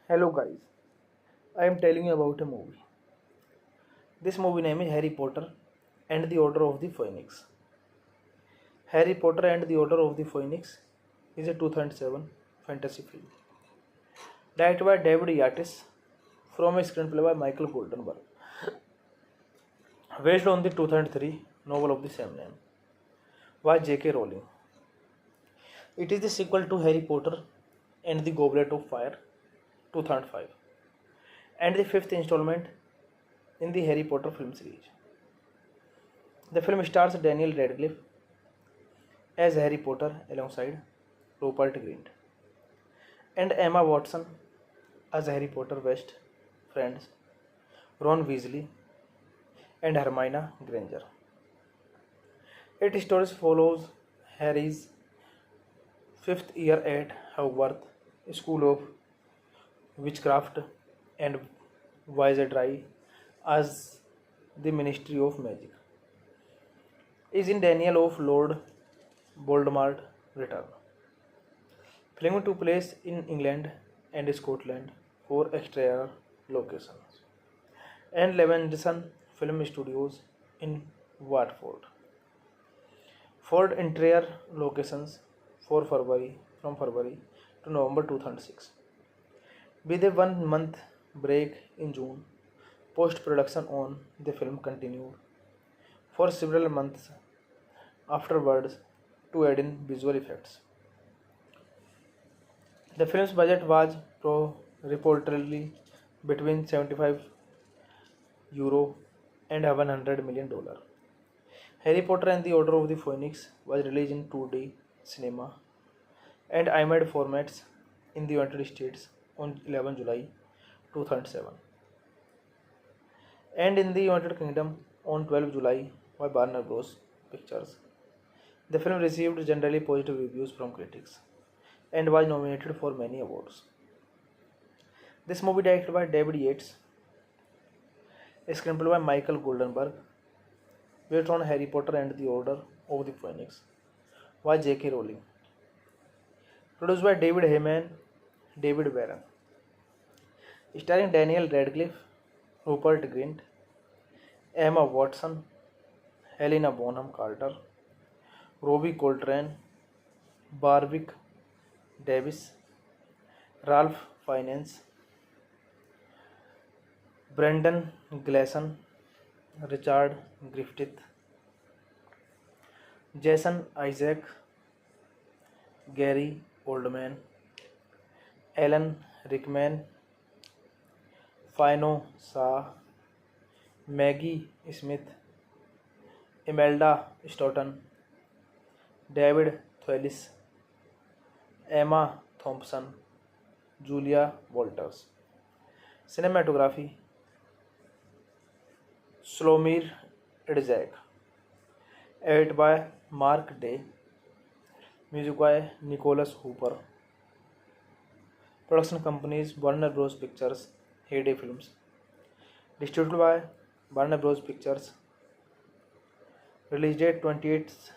Hello guys, I am telling you about a movie. This movie name is Harry Potter and the Order of the Phoenix. Harry Potter and the Order of the Phoenix is a 2007 fantasy film directed by David Yates from a screenplay by Michael Goldenberg, based on the 2003 novel of the same name by J.K. Rowling. It is the sequel to Harry Potter and the Goblet of Fire 2005 and the fifth installment in the Harry Potter film series. The film stars Daniel Radcliffe as Harry Potter alongside Rupert Grint and Emma Watson as Harry Potter best friends, Ron Weasley, and Hermione Granger. Its stories follows Harry's fifth year at Hogwarts School of Witchcraft and Wizardry as the Ministry of Magic is in Daniel of Lord Voldemort return. Film took place in England and Scotland for exterior locations and Levenson Film Studios in Watford. For interior locations for February from February to November 2006. With a 1 month break in June, post production on the film continued for several months afterwards to add in visual effects. The film's budget was reportedly between 75 euro and $100 million. Harry Potter and the Order of the Phoenix was released in 2D cinema and IMAX formats in the United States on 11 July 2007 and in the United Kingdom on 12 July by Warner Bros. Pictures. The film received generally positive reviews from critics and was nominated for many awards. This movie, directed by David Yates, a screenplay by Michael Goldenberg, based on Harry Potter and the Order of the Phoenix, by J.K. Rowling. Produced by David Heyman, David Warren. Starring Daniel Radcliffe, Rupert Grint, Emma Watson, Helena Bonham Carter, Robbie Coltrane, Warwick Davis, Ralph Fiennes, Brendan Gleeson, Richard Griffith, Jason Isaac, Gary Oldman, Alan Rickman, Fino Shah, Maggie Smith, Imelda Staunton, David Thewlis, Emma Thompson, Julia Walters. Cinematography Slomir Idzak. Edit by Mark Day. Music by Nicholas Hooper. Production companies Warner Bros. Pictures, Heyday Films. Distributed by Warner Bros. Pictures. Release date 28th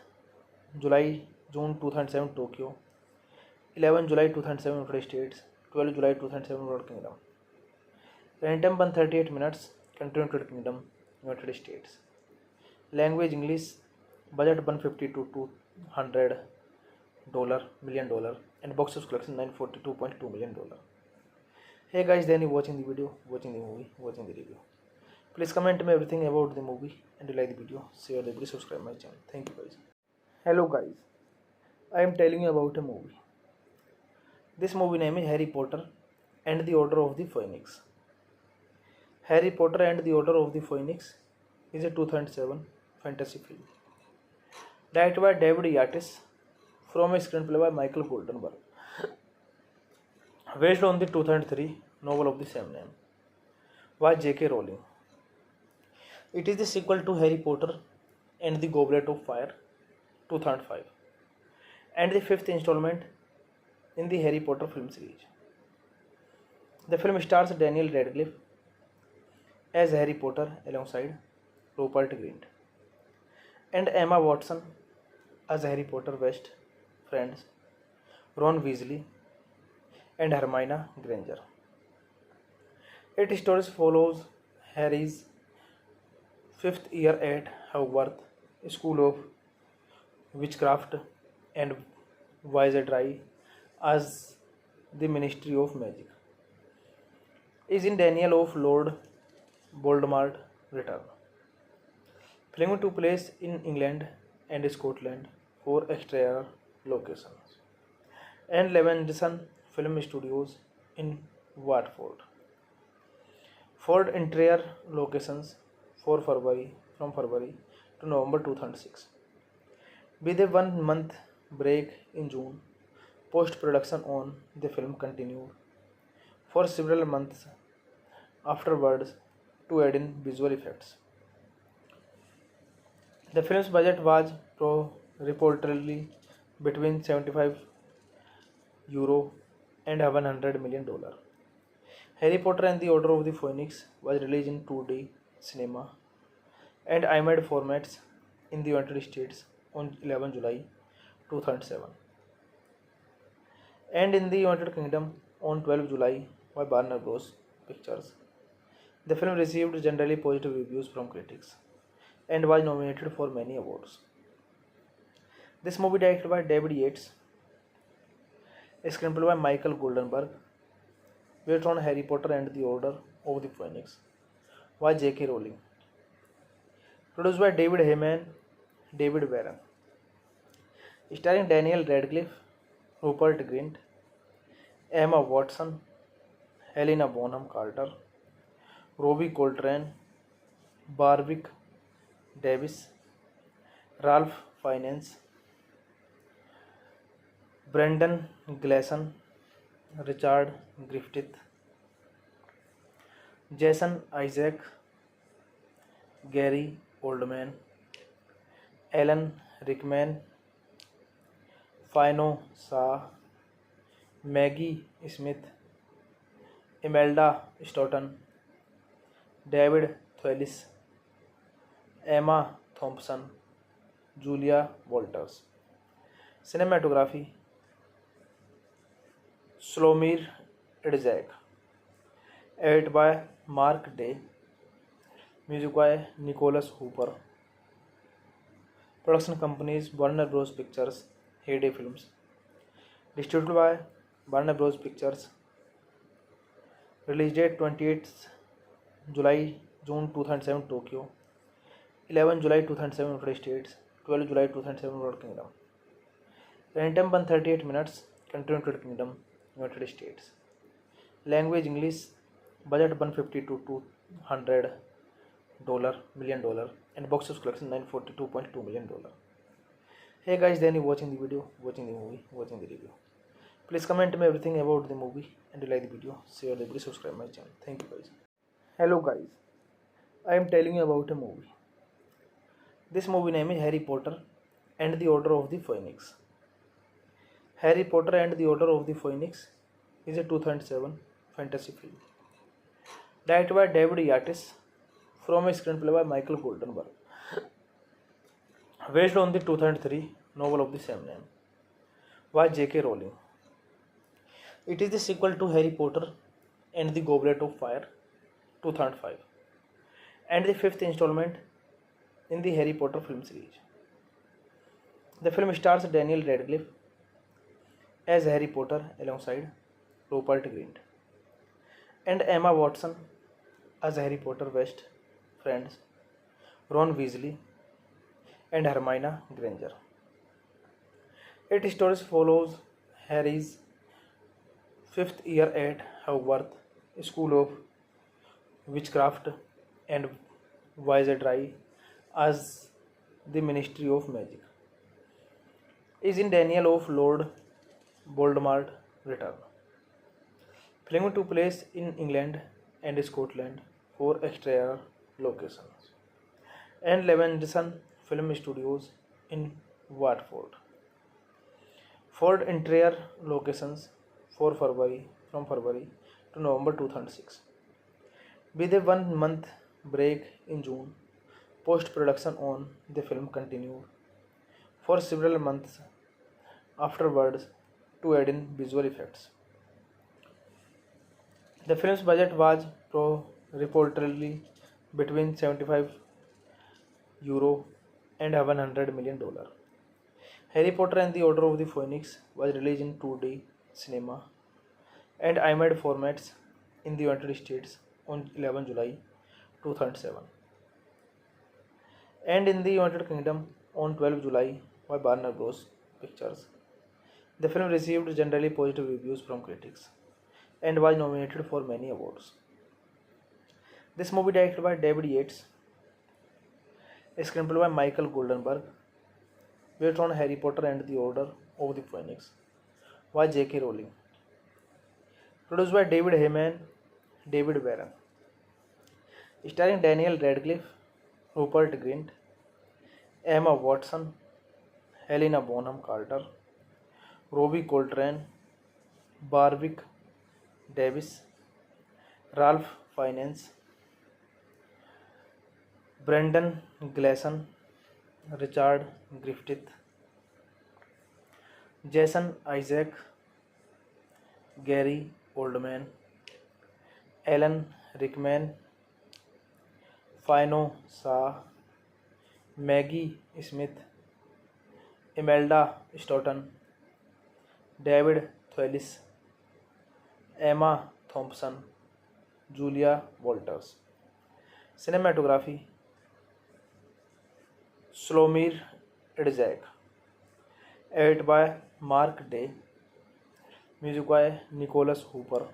July June 2007 Tokyo, 11 July 2007 United States, 12 July 2007 United Kingdom. Running time 138 minutes. Country United Kingdom, United States. Language English. Budget 150 to $200 million and box office collection $942.2 million. Hey guys, then you watching the video, watching the movie, watching the review. Please comment me everything about the movie and you like the video, share the video, subscribe my channel. Thank you guys. Hello guys, I am telling you about a movie. This movie name is Harry Potter and the Order of the Phoenix. Harry Potter and the Order of the Phoenix is a 2007 fantasy film. Directed by David Yates from a screenplay by Michael Goldenberg. Based on the 2003 novel of the same name by J.K. Rowling. It is the sequel to Harry Potter and the Goblet of Fire 2005 and the fifth installment in the Harry Potter film series. The film stars Daniel Radcliffe as Harry Potter alongside Rupert Grint and Emma Watson as Harry Potter best friends Ron Weasley and Hermione Granger. Its stories follows Harry's fifth year at Hogwarts School of Witchcraft and Wizardry as the Ministry of Magic is in Daniel of Lord Voldemort return. Film took place in England and Scotland for exterior locations and Levenson Film Studios in Watford. For interior locations for February from February to November 2006. With a 1 month break in June, post production on the film continued for several months afterwards to add in visual effects. The film's budget was reportedly between 75 euro and $100 million. Harry Potter and the Order of the Phoenix was released in 2D cinema and IMAX formats in the United States on 11 July 2007 and in the United Kingdom on 12 July by Warner Bros. Pictures. The film received generally positive reviews from critics and was nominated for many awards. This movie, directed by David Yates, is screenplay by Michael Goldenberg, based on Harry Potter and the Order of the Phoenix by J.K. Rowling. Produced by David Heyman, David Warren. Starring Daniel Radcliffe, Rupert Grint, Emma Watson, Helena Bonham Carter, Robbie Coltrane, Warwick Davis, Ralph Fiennes, Brendan Gleeson, Richard Griffith, Jason Isaac, Gary Oldman, Alan Rickman, Fino Shah, Maggie Smith, Imelda Staunton, David Thewlis, Emma Thompson, Julia Walters. Cinematography Slomir Idzak. Edit by Mark Day. Music by Nicholas Hooper. Production companies Warner Bros. Pictures, Heyday Films. Distributed by Warner Bros. Pictures. Release date 28th June 2007 Tokyo, 11 July 2007 United States, 12 July 2007 United Kingdom. Running time 138 minutes. Country United Kingdom, United States. Language English. Budget 150 to $200 million and box office collection $942.2 million. Hey guys, then you watching the video, watching the movie, watching the review. Please comment me everything about the movie and like the video, share the video, subscribe my channel. Thank you guys. Hello guys, I am telling you about a movie. This movie name is Harry Potter and the Order of the Phoenix. Harry Potter and the Order of the Phoenix is a 2007 fantasy film directed by David Yates from a screenplay by Michael Goldenberg, based on the 2003 novel of the same name by J.K. Rowling. It is the sequel to Harry Potter and the Goblet of Fire 2005 and the fifth installment in the Harry Potter film series. The film stars Daniel Radcliffe as Harry Potter alongside Rupert Grint and Emma Watson as Harry Potter best friends Ron Weasley and Hermione Granger. Its story follows Harry's fifth year at Hogwarts School of Witchcraft and Wizardry as the Ministry of Magic is in denial of Lord Voldemort's return. Filming took place in England and Scotland for exterior locations and Levenson Film Studios in Watford for interior locations from February to November 2006. With a 1 month break in June, post-production on the film continued for several months afterwards to add in visual effects. The film's budget was reportedly between 75 euro and $100 million. Harry Potter and the Order of the Phoenix was released in 2D cinema and IMAX formats in the United States on 11 July 2007 and in the United Kingdom on 12 July by Warner Bros. Pictures. The film received generally positive reviews from critics and was nominated for many awards. This movie, directed by David Yates, is screenplay by Michael Goldenberg, based on Harry Potter and the Order of the Phoenix by J.K. Rowling. Produced by David Heyman, David Warren. starring Daniel Radcliffe, Rupert Grint, Emma Watson, Helena Bonham Carter, Robbie Coltrane, Warwick Davis, Ralph Fiennes, Brendan Gleeson, Richard Griffith, Jason Isaac, Gary Oldman, Alan Rickman, Fino Shah, Maggie Smith, Imelda Staunton, David Thewlis, Emma Thompson, Julia Walters. Cinematography Slomir Idzak. Edit by Mark Day. Music by Nicholas Hooper.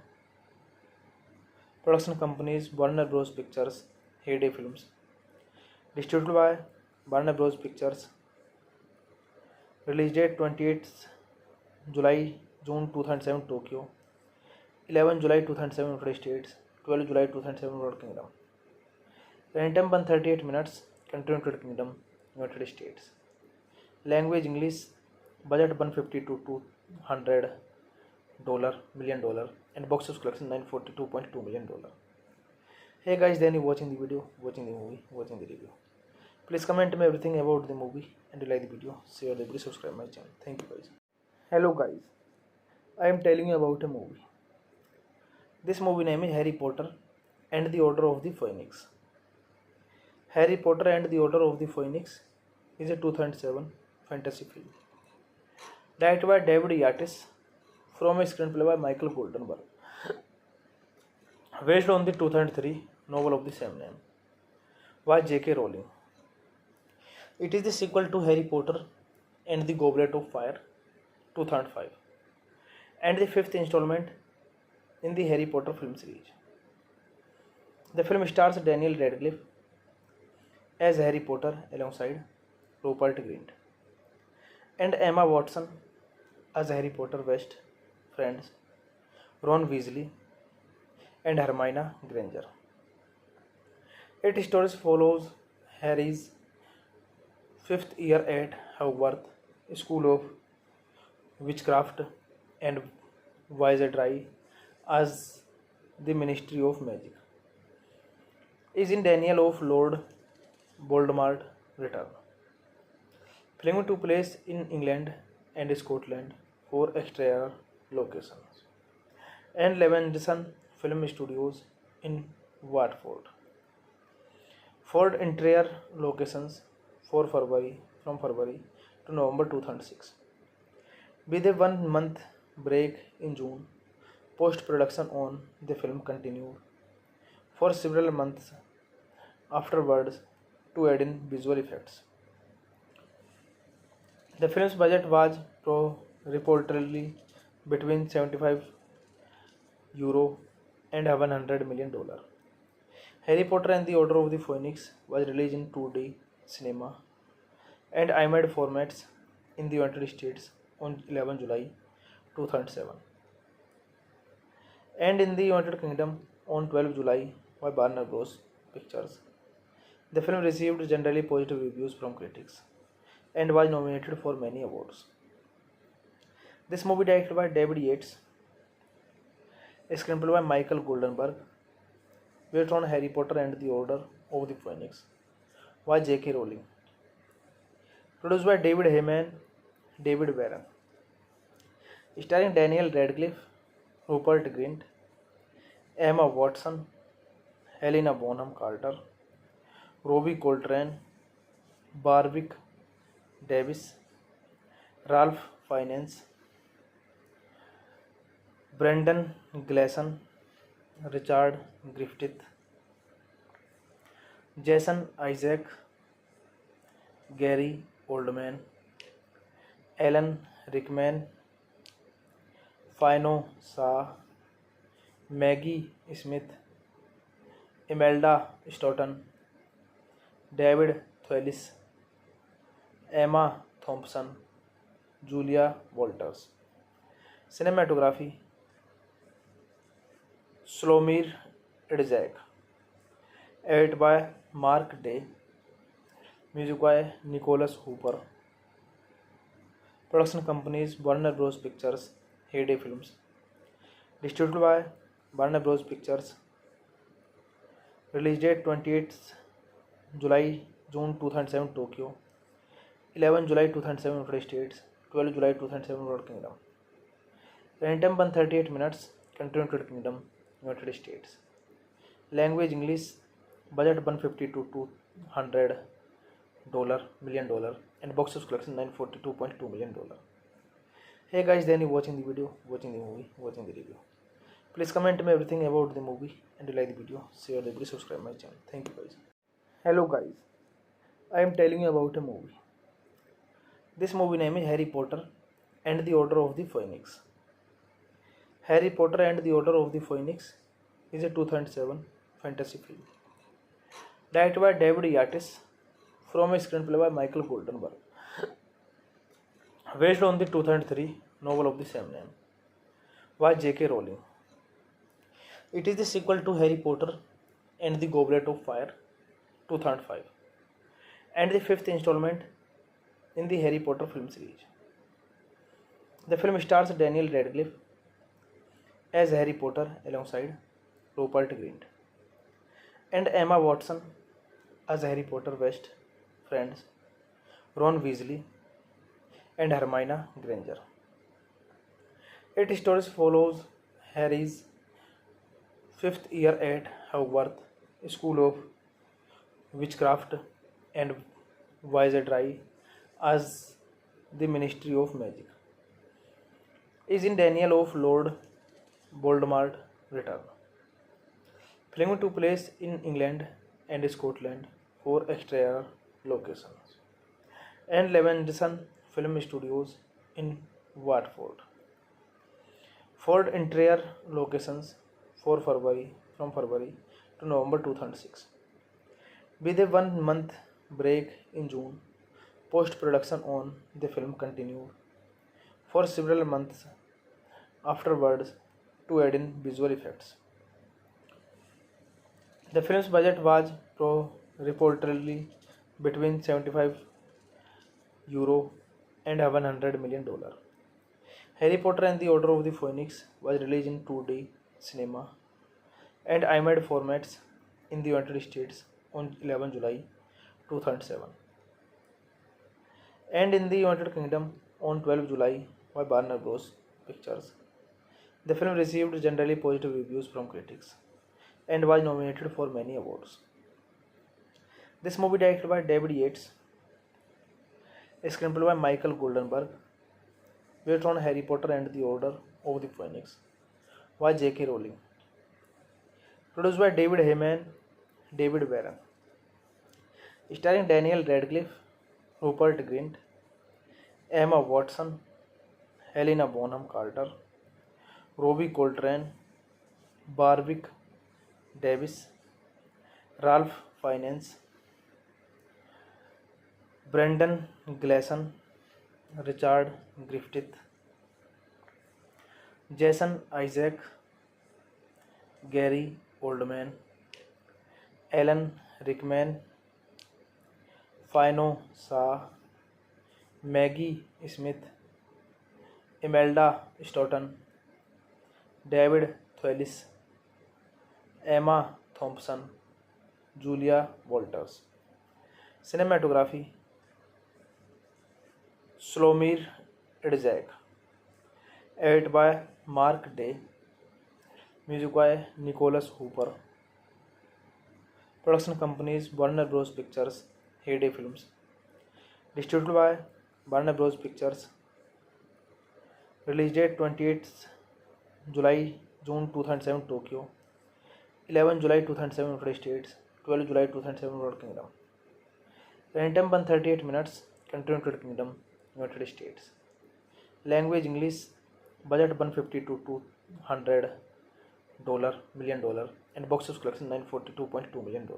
Production companies Warner Bros. Pictures, Heyday Films. Distributed by Warner Bros. Pictures. Release date 28th July June 2007 Tokyo, 11 July 2007 United States, 12 July 2007 United Kingdom. Running time 138 minutes. Country United Kingdom, United States. Language English. Budget 150 to $200 million, and box office collection $942.2 million. Hey guys, then you watching the video, watching the movie, watching the review. Please comment me everything about the movie, and you like the video, share the video, subscribe my channel. Thank you guys. Hello guys, I am telling you about a movie. This movie name is Harry Potter and the Order of the Phoenix. Harry Potter and the Order of the Phoenix is a 2007 fantasy film directed by David Yates from a screenplay by Michael Goldenberg, based on the 2003 novel of the same name by J.K. Rowling. It is the sequel to Harry Potter and the Goblet of Fire 2005 and the fifth installment in the Harry Potter film series. The film stars Daniel Radcliffe as Harry Potter alongside Rupert Grint and Emma Watson as Harry Potter best friends Ron Weasley and Hermione Granger. Its story follows Harry's fifth year at Hogwarts School of Witchcraft and Wizardry as the Ministry of Magic is in Daniel of Lord Voldemort return. Film took place in England and Scotland for exterior locations and Levenson Film Studios in Watford for interior locations from February to November 2006. With a 1 month break in June, post-production on the film continued for several months afterwards to add in visual effects. The film's budget was reportedly between €75 and $100 million. Harry Potter and the Order of the Phoenix was released in 2D cinema and IMAX formats in the United States on 11 July 2007 and in the United Kingdom on 12 July by Warner Bros. Pictures. The film received generally positive reviews from critics and was nominated for many awards. This movie directed by David Yates, a screenplay by Michael Goldenberg, based on Harry Potter and the Order of the Phoenix by J.K. Rowling. Produced by David Heyman, David Warren. Starring Daniel Radcliffe, Rupert Grint, Emma Watson, Helena Bonham Carter, Robbie Coltrane, Warwick Davis, Ralph Fiennes, Brendan Gleeson, Richard Griffith, Jason Isaac, Gary Oldman, Alan Rickman, Fino Shah, Maggie Smith, Imelda Staunton, David Thewlis, Emma Thompson, Julia Walters. Cinematography Slomir Idzak. edited by Mark Day, music by Nicholas Hooper, production companies Warner Bros. Pictures, Heyday Films, distributed by Warner Bros. Pictures, release date 28th July June 2007 Tokyo, 11 July 2007 United States, 12 July 2007 United Kingdom. Running time 138 minutes, country United Kingdom, United States. Language English, budget 150 to $200 million, and box office collection $942.2 million. Hey guys, then you watching the video, watching the movie, watching the review. Please comment me everything about the movie, and you like the video, share the video, subscribe my channel. Thank you guys. Hello guys, I am telling you about a movie. This movie name is Harry Potter and the Order of the Phoenix. Harry Potter and the Order of the Phoenix is a 2007 fantasy film directed by David Yates from a screenplay by Michael Goldenberg, based on the 2003 novel of the same name by J.K. Rowling. It is the sequel to Harry Potter and the Goblet of Fire 2005 and the fifth installment in the Harry Potter film series. The film stars Daniel Radcliffe as Harry Potter alongside Rupert Grint and Emma Watson as Harry Potter best friends Ron Weasley and Hermione Granger. Its story follows Harry's fifth year at Hogwarts School of Witchcraft and Wizardry as the Ministry of Magic is in Daniel of Lord Voldemort return. Film took place in England and Scotland for exterior locations and Levenson Film Studios in Watford for interior locations from February to November 2006. With a 1 month break in June, post-production on the film continued for several months afterwards to add in visual effects. The film's budget was reportedly between €75 and $100 million. Harry Potter and the Order of the Phoenix was released in 2D cinema and IMAX formats in the United States on 11 July 2007 and in the United Kingdom on 12 July by Warner Bros. Pictures. The film received generally positive reviews from critics and was nominated for many awards. This movie directed by David Yates, a screenplay by Michael Goldenberg, based on Harry Potter and the Order of the Phoenix by J.K. Rowling. Produced by David Heyman, David Warren. Starring Daniel Radcliffe, Rupert Grint, Emma Watson, Helena Bonham Carter, Robbie Coltrane, Warwick Davis, Ralph Fiennes, Brendan Gleeson, Richard Griffith, Jason Isaac, Gary Oldman, Alan Rickman, Fiona Shaw, Maggie Smith, Imelda Staunton, David Thewlis, Emma Thompson, Julia Walters. Cinematography Slomir Idzak, edited by Mark Day, music by Nicholas Hooper, production companies Warner Bros. Pictures, Heyday Films, distributed by Warner Bros. Pictures, release date 28th July June 2007 Tokyo, 11 July 2007 United States, 12 July 2007 United Kingdom. Running time 138 minutes, country United Kingdom, United States. Language English, budget 150 to $200 million, and box office collection $942.2 million.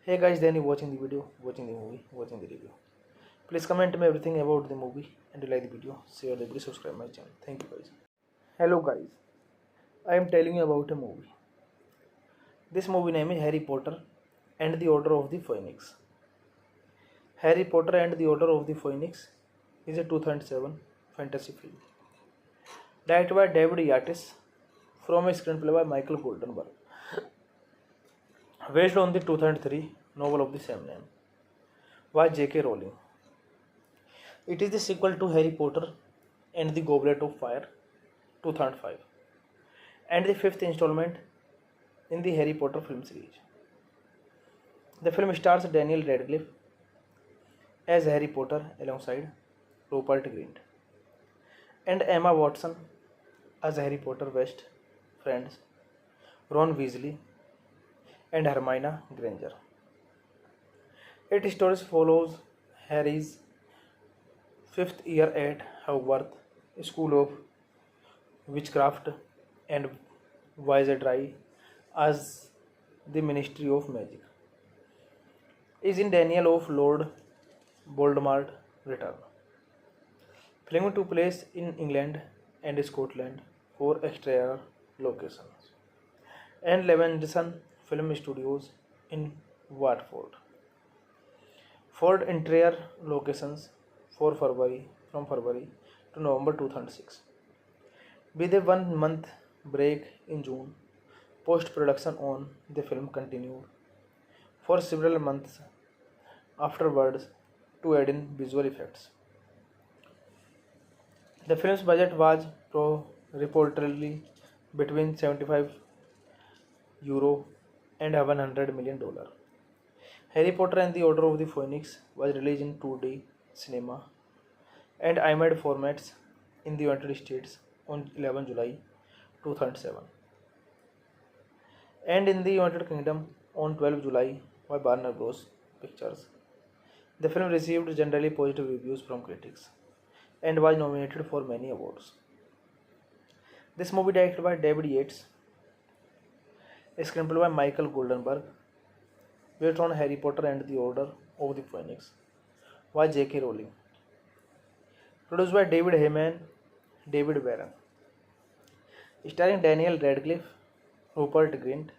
Hey guys, then you watching the video, watching the movie, watching the review. Please comment me everything about the movie, and you like the video, share the video, subscribe my channel. Thank you guys. Hello guys, I am telling you about a movie. This movie name is Harry Potter and the Order of the Phoenix. Harry Potter and the Order of the Phoenix is a 2007 fantasy film directed by David Yates from a screenplay by Michael Goldenberg, based on the 2003 novel of the same name by J.K. Rowling. It is the sequel to Harry Potter and the Goblet of Fire 2005 and the fifth installment in the Harry Potter film series. The film stars Daniel Radcliffe as Harry Potter alongside Rupert Grint and Emma Watson as Harry Potter best friends Ron Weasley and Hermione Granger. Its story follows Harry's fifth year at Hogwarts School of Witchcraft and Wizardry as the Ministry of Magic is in Daniel of Lord Voldemort return. Filming took place in England and Scotland for exterior locations and Levenson Film Studios in Watford for interior locations from February to November 2006. With a 1 month break in June, post-production on the film continued for several months afterwards to add in visual effects. The film's budget was reportedly between €75 and $100 million. Harry Potter and the Order of the Phoenix was released in 2D cinema and IMAX formats in the United States on 11 July 2007 and in the United Kingdom on 12 July by Warner Bros. Pictures. The film received generally positive reviews from critics and was nominated for many awards. This movie, directed by David Yates, is screenplay by Michael Goldenberg, based on Harry Potter and the Order of the Phoenix by J.K. Rowling. Produced by David Heyman, David Warren. Starring Daniel Radcliffe, Rupert Grint,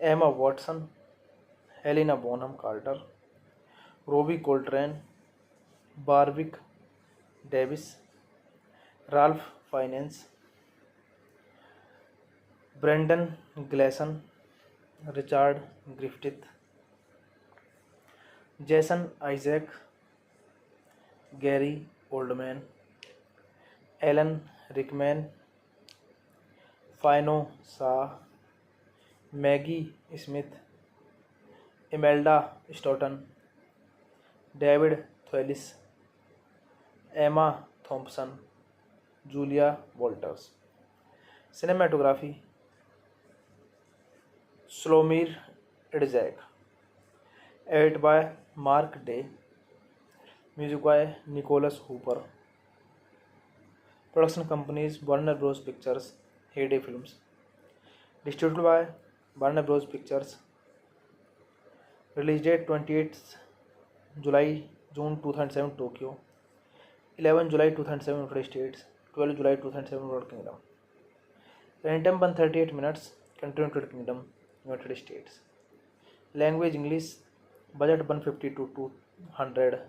Emma Watson, Helena Bonham Carter, Robbie Coltrane, Warwick Davis, Ralph Fiennes, Brendan Gleeson, Richard Griffith, Jason Isaac, Gary Oldman, Alan Rickman, Fino Shah, Maggie Smith, Imelda Staunton, David Thewlis, Emma Thompson, Julia Walters. Cinematography Slomir Idzak. Edited by Mark Day. Music by Nicholas Hooper. Production companies Warner Bros. Pictures, Heyday Films. Distributed by Warner Bros. Pictures. Release date 28th July June 2007 Tokyo, 11 July 2007 United States, 12 July 2007 United Kingdom. Running time 138 minutes. Country United Kingdom, United States. Language English. Budget 150 to $200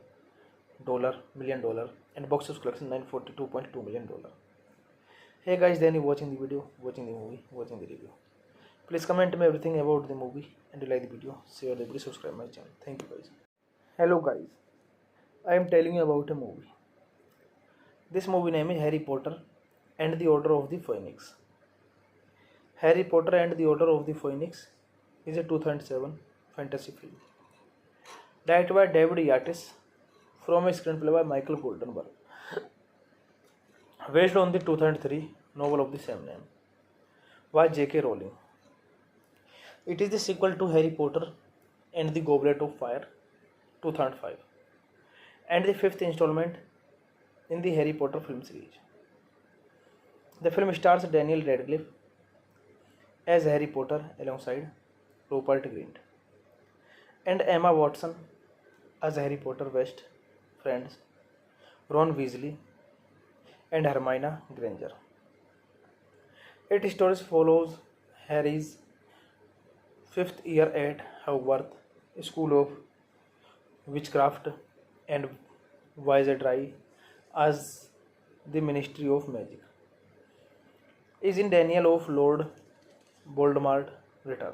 million and box office collection $942.2 million. Hey guys, then you watching the video, watching the movie, watching the review. Please comment me everything about the movie and you like the video, share the video, subscribe my channel. Thank you guys. Hello guys, I am telling you about a movie. This movie name is Harry Potter and the Order of the Phoenix. Harry Potter and the Order of the Phoenix is a 2007 fantasy film directed by David Yates from a screenplay by Michael Goldenberg, based on the 2003 novel of the same name by J.K. Rowling. It is the sequel to Harry Potter and the Goblet of Fire 2005 and the fifth installment in the Harry Potter film series. The film stars Daniel Radcliffe as Harry Potter alongside Rupert Grint and Emma Watson as Harry Potter best friends Ron Weasley and Hermione Granger. Its story follows Harry's 5th year at Hogwarts School of Witchcraft and Wizardry as the Ministry of Magic. Is in Daniel of Lord Voldemort return.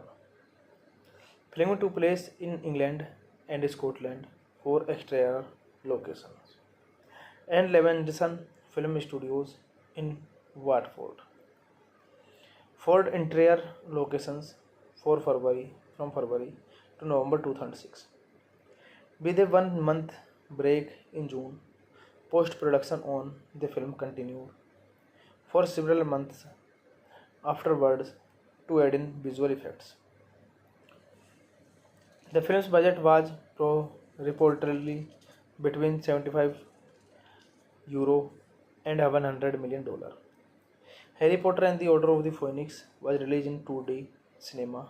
Film took place in England and Scotland for exterior locations and Levenson Film Studios in Watford. For interior locations for February from February to November 2006. With a 1 month break in June, post production on the film continued for several months afterwards to add in visual effects. The film's budget was reportedly between 75 euro and $100 million. Harry Potter and the Order of the Phoenix was released in 2D cinema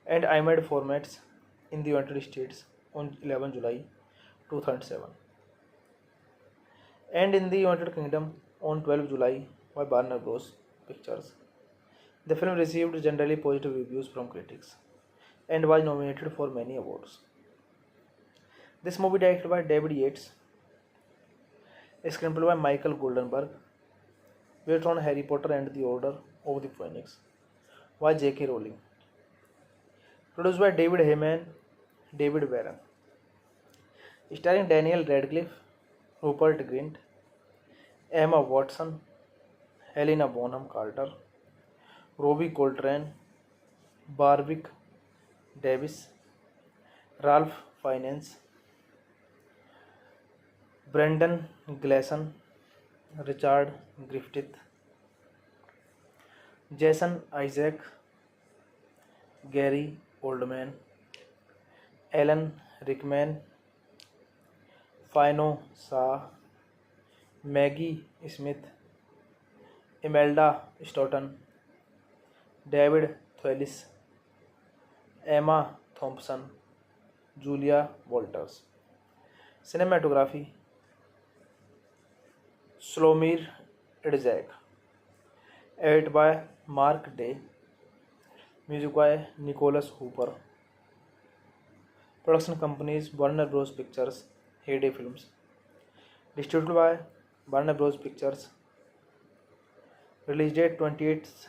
and IMAX formats in the United States on 11 July 2007 and in the United Kingdom on 12 July by Warner Bros. Pictures. The film received generally positive reviews from critics and was nominated for many awards. This movie, directed by David Yates, a screenplay by Michael Goldenberg, based on Harry Potter and the Order of the Phoenix, by J.K. Rowling. Produced by David Heyman, David Warren. Starring Daniel Radcliffe, Rupert Grint, Emma Watson, Helena Bonham Carter, Robbie Coltrane, Warwick Davis, Ralph Fiennes, Brendan Gleeson, Richard Griffith, Jason Isaac, Gary Oldman, Alan Rickman, Fino Shah, Maggie Smith, Imelda Staunton, David Thewlis, Emma Thompson, Julia Walters. Cinematography Slomir Idzak. Edit by Mark Day. Music by Nicholas Hooper. Production companies Warner Bros. Pictures, Heyday Films. Distributed by Warner Bros. Pictures. Release date 28th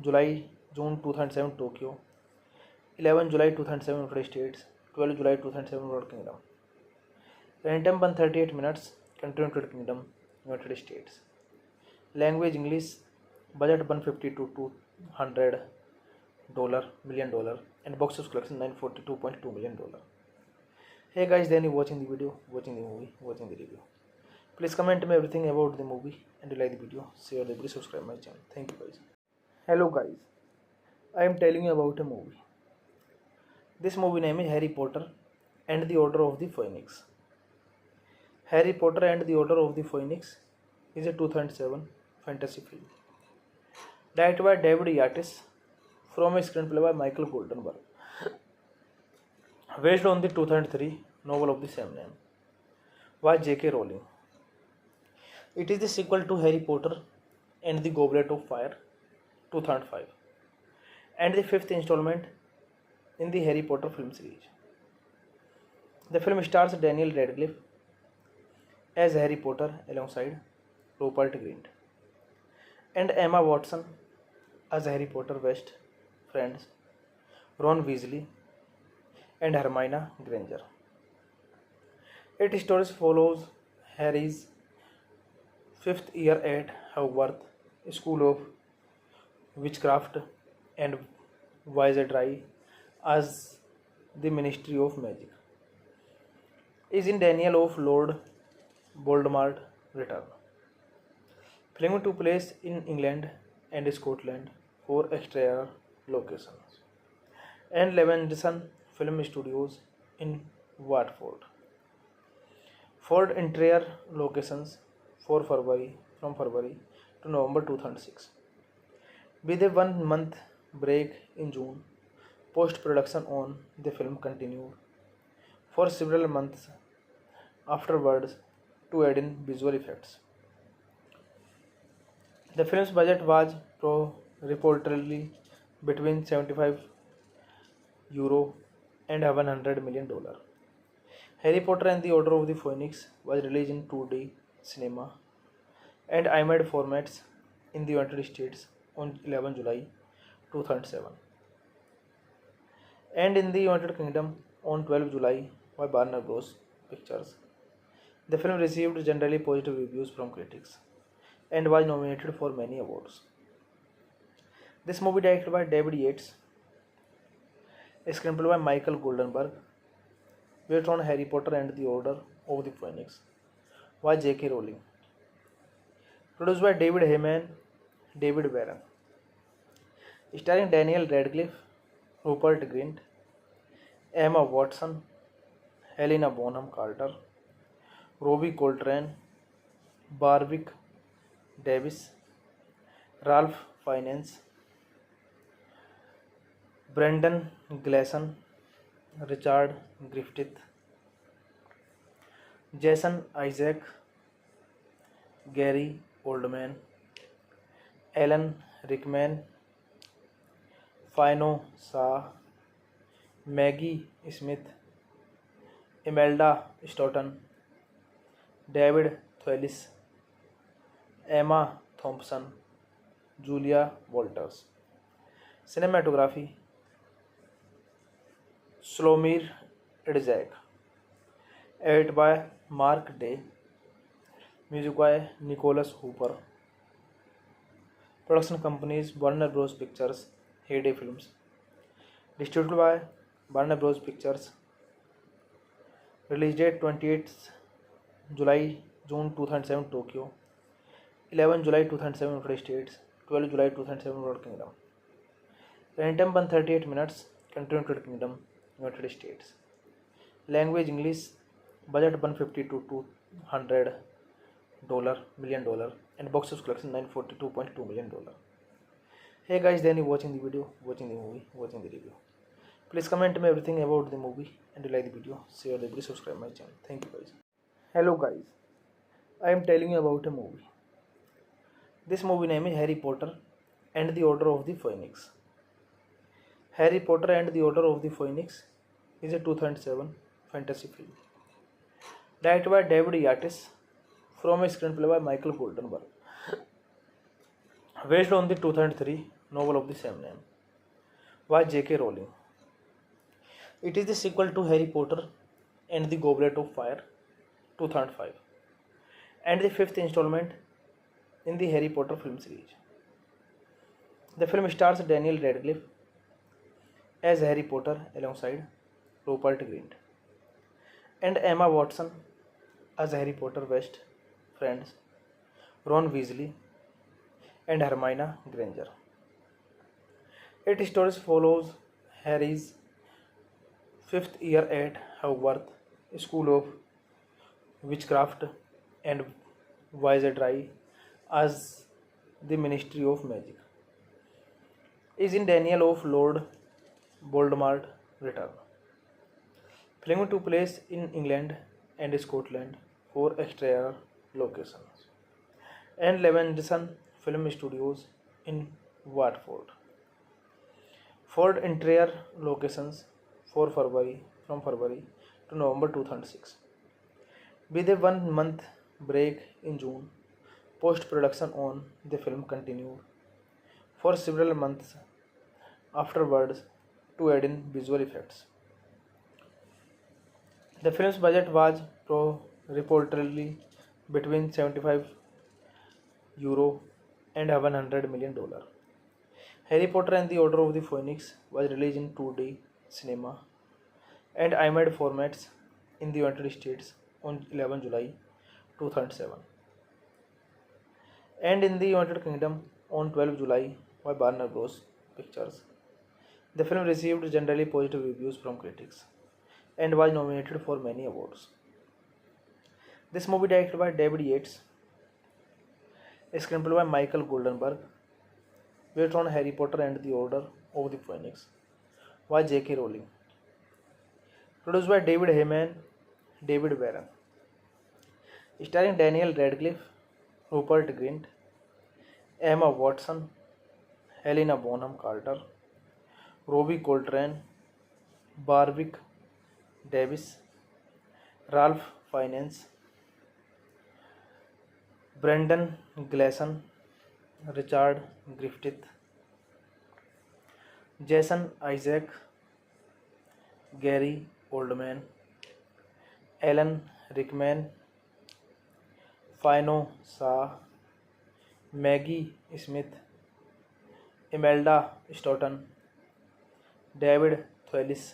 July June 2007 Tokyo, 11 July 2007 United States, 12 July 2007 United Kingdom. Running time 138 minutes. Country United Kingdom, United States. Language English. Budget 150 to $200 million and box office collection $942.2 million. Hey guys, then you watching the video, watching the movie, watching the review. Please comment me everything about the movie and you like the video, share the video, subscribe my channel. Thank you guys. Hello guys, I am telling you about a movie. This movie name is Harry Potter and the Order of the Phoenix. Harry Potter and the Order of the Phoenix is a 2007 fantasy film directed by David Yates from a screenplay by Michael Goldenberg, based on the 2003 novel of the same name by J.K. Rowling. It is the sequel to Harry Potter and the Goblet of Fire 2005 and the fifth installment in the Harry Potter film series. The film stars Daniel Radcliffe as Harry Potter alongside Rupert Grint and Emma Watson as Harry Potter best friends Ron Weasley and Hermione Granger. Its story follows Harry's 5th year at Hogwarts School of Witchcraft and Wizardry as the Ministry of Magic. Is in Daniel of Lord Voldemort return. Film took place in England and Scotland for exterior locations and Levenson Film Studios in Watford. For interior locations for February from February to November 2006. With a 1 month break in June, post production on the film continued for several months afterwards to add in visual effects. The film's budget was reportedly between 75 euro and $100 million. Harry Potter and the Order of the Phoenix was released in 2D cinema and IMAX formats in the United States on 11 July 2007 and in the United Kingdom on 12 July by Warner Bros. Pictures. The film received generally positive reviews from critics and was nominated for many awards. This movie, directed by David Yates, a screenplay by Michael Goldenberg, based on Harry Potter and the Order of the Phoenix, by J.K. Rowling. Produced by David Heyman, David Warren. Starring Daniel Radcliffe, Rupert Grint, Emma Watson, Helena Bonham Carter, Robbie Coltrane, Warwick Davis, Ralph Fiennes, Brendan Gleeson, Richard Griffith, Jason Isaac, Gary Oldman, Alan Rickman, Fino Shah, Maggie Smith, Imelda Staunton, David Thewlis, Emma Thompson, Julia Walters. Cinematography Slomir Idzak. Edit by Mark Day. Music by Nicholas Hooper. Production companies Warner Bros. Pictures, Heyday Films. Distributed by Warner Bros. Pictures. Release date 28th July June 2007 Tokyo, 11 July 2007 United States, 12 July 2007 United Kingdom. Running time 138 minutes. Country United Kingdom, United States. Language English. Budget $150 to $200 million and box office collection $942.2 million. Hey guys, then you watching the video, watching the movie, watching the review. Please comment me everything about the movie and you like the video, share the video, subscribe my channel. Thank you guys. Hello guys, I am telling you about a movie. This movie name is Harry Potter and the Order of the Phoenix. Harry Potter and the Order of the Phoenix is a 2007 fantasy film directed by David Yates from a screenplay by Michael Goldenberg, based on the 2003 novel of the same name by J.K. Rowling. It is the sequel to Harry Potter and the Goblet of Fire 2005 and the fifth installment in the Harry Potter film series. The film stars Daniel Radcliffe as Harry Potter alongside Rupert Grint and Emma Watson as Harry Potter best friends Ron Weasley and Hermione Granger. Its story follows Harry's fifth year at Hogwarts School of Witchcraft and Wizardry as the Ministry of Magic is in Daniel of Lord Voldemort return. Film took place in England and Scotland for exterior locations and Levenson Film Studios in Watford for interior locations from February to November 2006. With a 1 month break in June, post-production on the film continued for several months afterwards to add in visual effects. The film's budget was reportedly between €75 and $100 million. Harry Potter and the Order of the Phoenix was released in 2D cinema and IMAX formats in the United States on 11 July 2007 and in the United Kingdom on 12 July by Warner Bros. Pictures. The film received generally positive reviews from critics and was nominated for many awards. This movie, directed by David Yates, a screenplay by Michael Goldenberg, based on Harry Potter and the Order of the Phoenix, by J.K. Rowling. Produced by David Heyman, David Warren. Starring Daniel Radcliffe, Rupert Grint, Emma Watson, Helena Bonham Carter, Robbie Coltrane, Barwick Davis, Ralph Fiennes, Brendan Gleeson, Richard Griffith, Jason Isaac, Gary Oldman, Alan Rickman, Fino Sa, Maggie Smith, Imelda Stoughton, David Thewlis,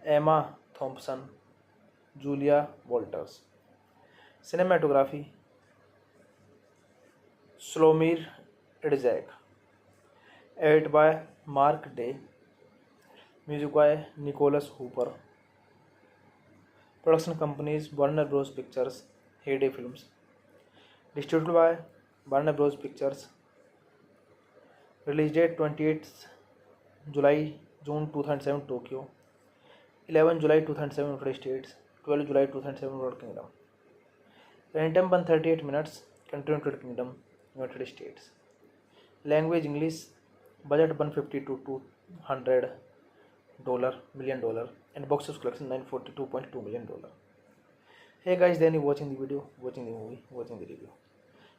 Emma Thompson, Julia Walters. Cinematography Slomir Idzak. Edit by Mark Day. Music by Nicholas Hooper. Production companies Warner Bros. Pictures, Heyday Films. Distributed by Warner Bros. Pictures. Release date 28th July June 2007 Tokyo, 11 July 2007 United States, 12 July 2007 United Kingdom. Running time 138 minutes. Country United Kingdom, United States. Language English. Budget 150 to $200 million and box office collection $942.2 million. Hey guys, then you watching the video, watching the movie, watching the review.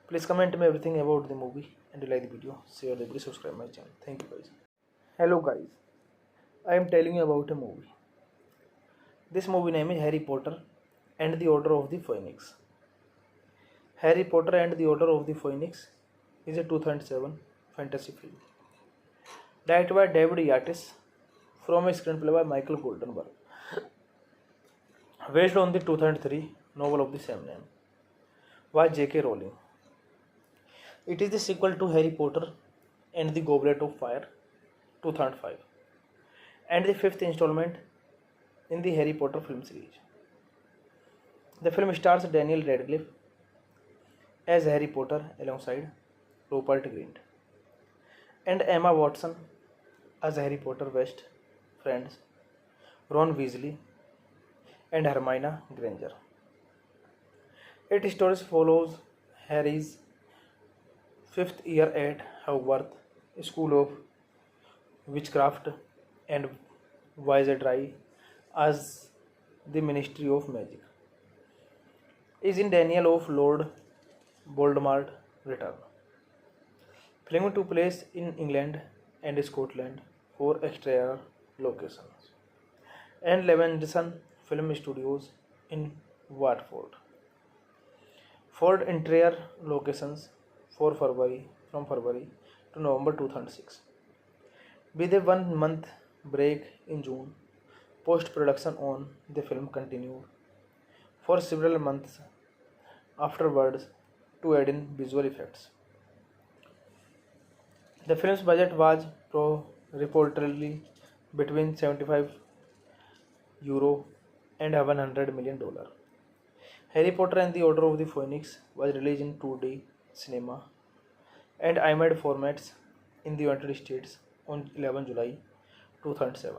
Please comment me everything about the movie and you like the video, share the video, subscribe my channel. Thank you guys. Hello guys, I am telling you about a movie. This movie name is Harry Potter and the Order of the Phoenix. Harry Potter and the Order of the Phoenix is a 2007 fantasy film. Directed by David Yates from a screenplay by Michael Goldenberg. Based on the 2003 novel of the same name by J.K. Rowling. It is the sequel to Harry Potter and the Goblet of Fire 2005 and the fifth installment in the Harry Potter film series. The film stars Daniel Radcliffe as Harry Potter alongside Rupert Grint and Emma Watson as Harry Potter best friends Ron Weasley and Hermione Granger. Its story follows Harry's fifth year at Hogwarts School of Witchcraft and Wizardry as the Ministry of Magic is in Daniel of Lord Voldemort return. Film took place in England and Scotland for exterior locations and Levenson Film Studios in Watford for interior locations from February to November 2006. With a 1 month break in June, post-production on the film continued for several months afterwards to add in visual effects. The film's budget was reportedly between €75 and $100 million. Harry Potter and the Order of the Phoenix was released in 2D cinema and IMAX formats in the United States on 11 July 2007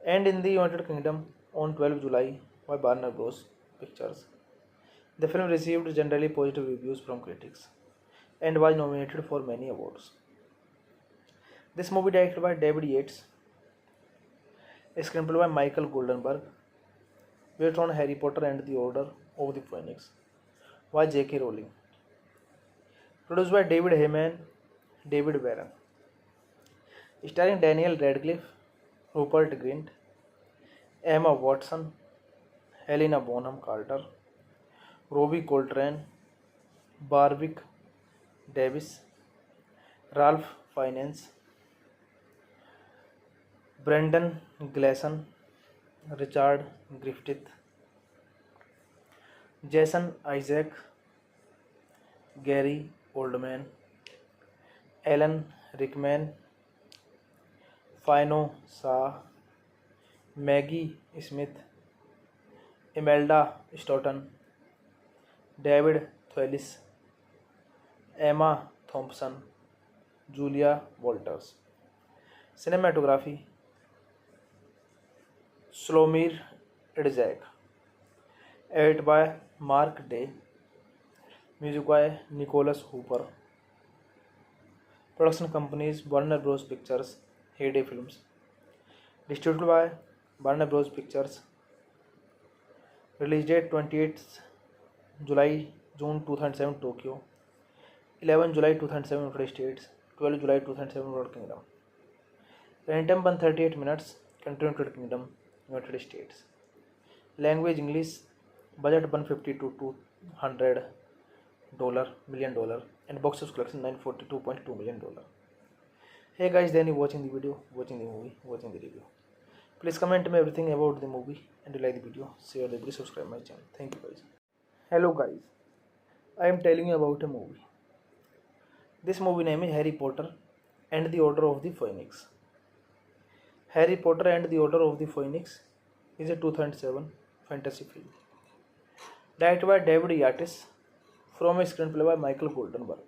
and in the United Kingdom on 12 July by Warner Bros. Pictures. The film received generally positive reviews from critics and was nominated for many awards. This movie directed by David Yates, a screenplay by Michael Goldenberg, based on Harry Potter and the Order of the Phoenix by J.K. Rowling. Produced by David Heyman, David Warren. Starring Daniel Radcliffe, Rupert Grint, Emma Watson, Helena Bonham Carter, Robbie Coltrane, Barwick Davis, Ralph Fiennes, Brendan Gleeson, Richard Griffith, Jason Isaac, Gary Oldman, Alan Rickman, Fino Sa, Maggie Smith, Imelda Stoughton, David Thewlis, Emma Thompson, Julia Walters. Cinematography Slomir Idzak. Edit by Mark Day. Music by Nicholas Hooper. Production companies Warner Bros. Pictures, Heyday Films. Distributed by Warner Bros. Pictures. Release date 28th July June 2007 Tokyo, 11 July 2007 United States, 12 July 2007 United Kingdom. Running time 138 minutes. Country United Kingdom, United States. Language English. Budget 150 to $200 million and box office collection $942.2 million. Hey guys, then you watching the video, watching the movie, watching the review. Please comment me everything about the movie and you like the video, share the video, subscribe my channel. Thank you guys. Hello guys, I am telling you about a movie. This movie name is Harry Potter and the Order of the Phoenix. Harry Potter and the Order of the Phoenix is a 2007 fantasy film. Directed by David Yates from a screenplay by Michael Goldenberg.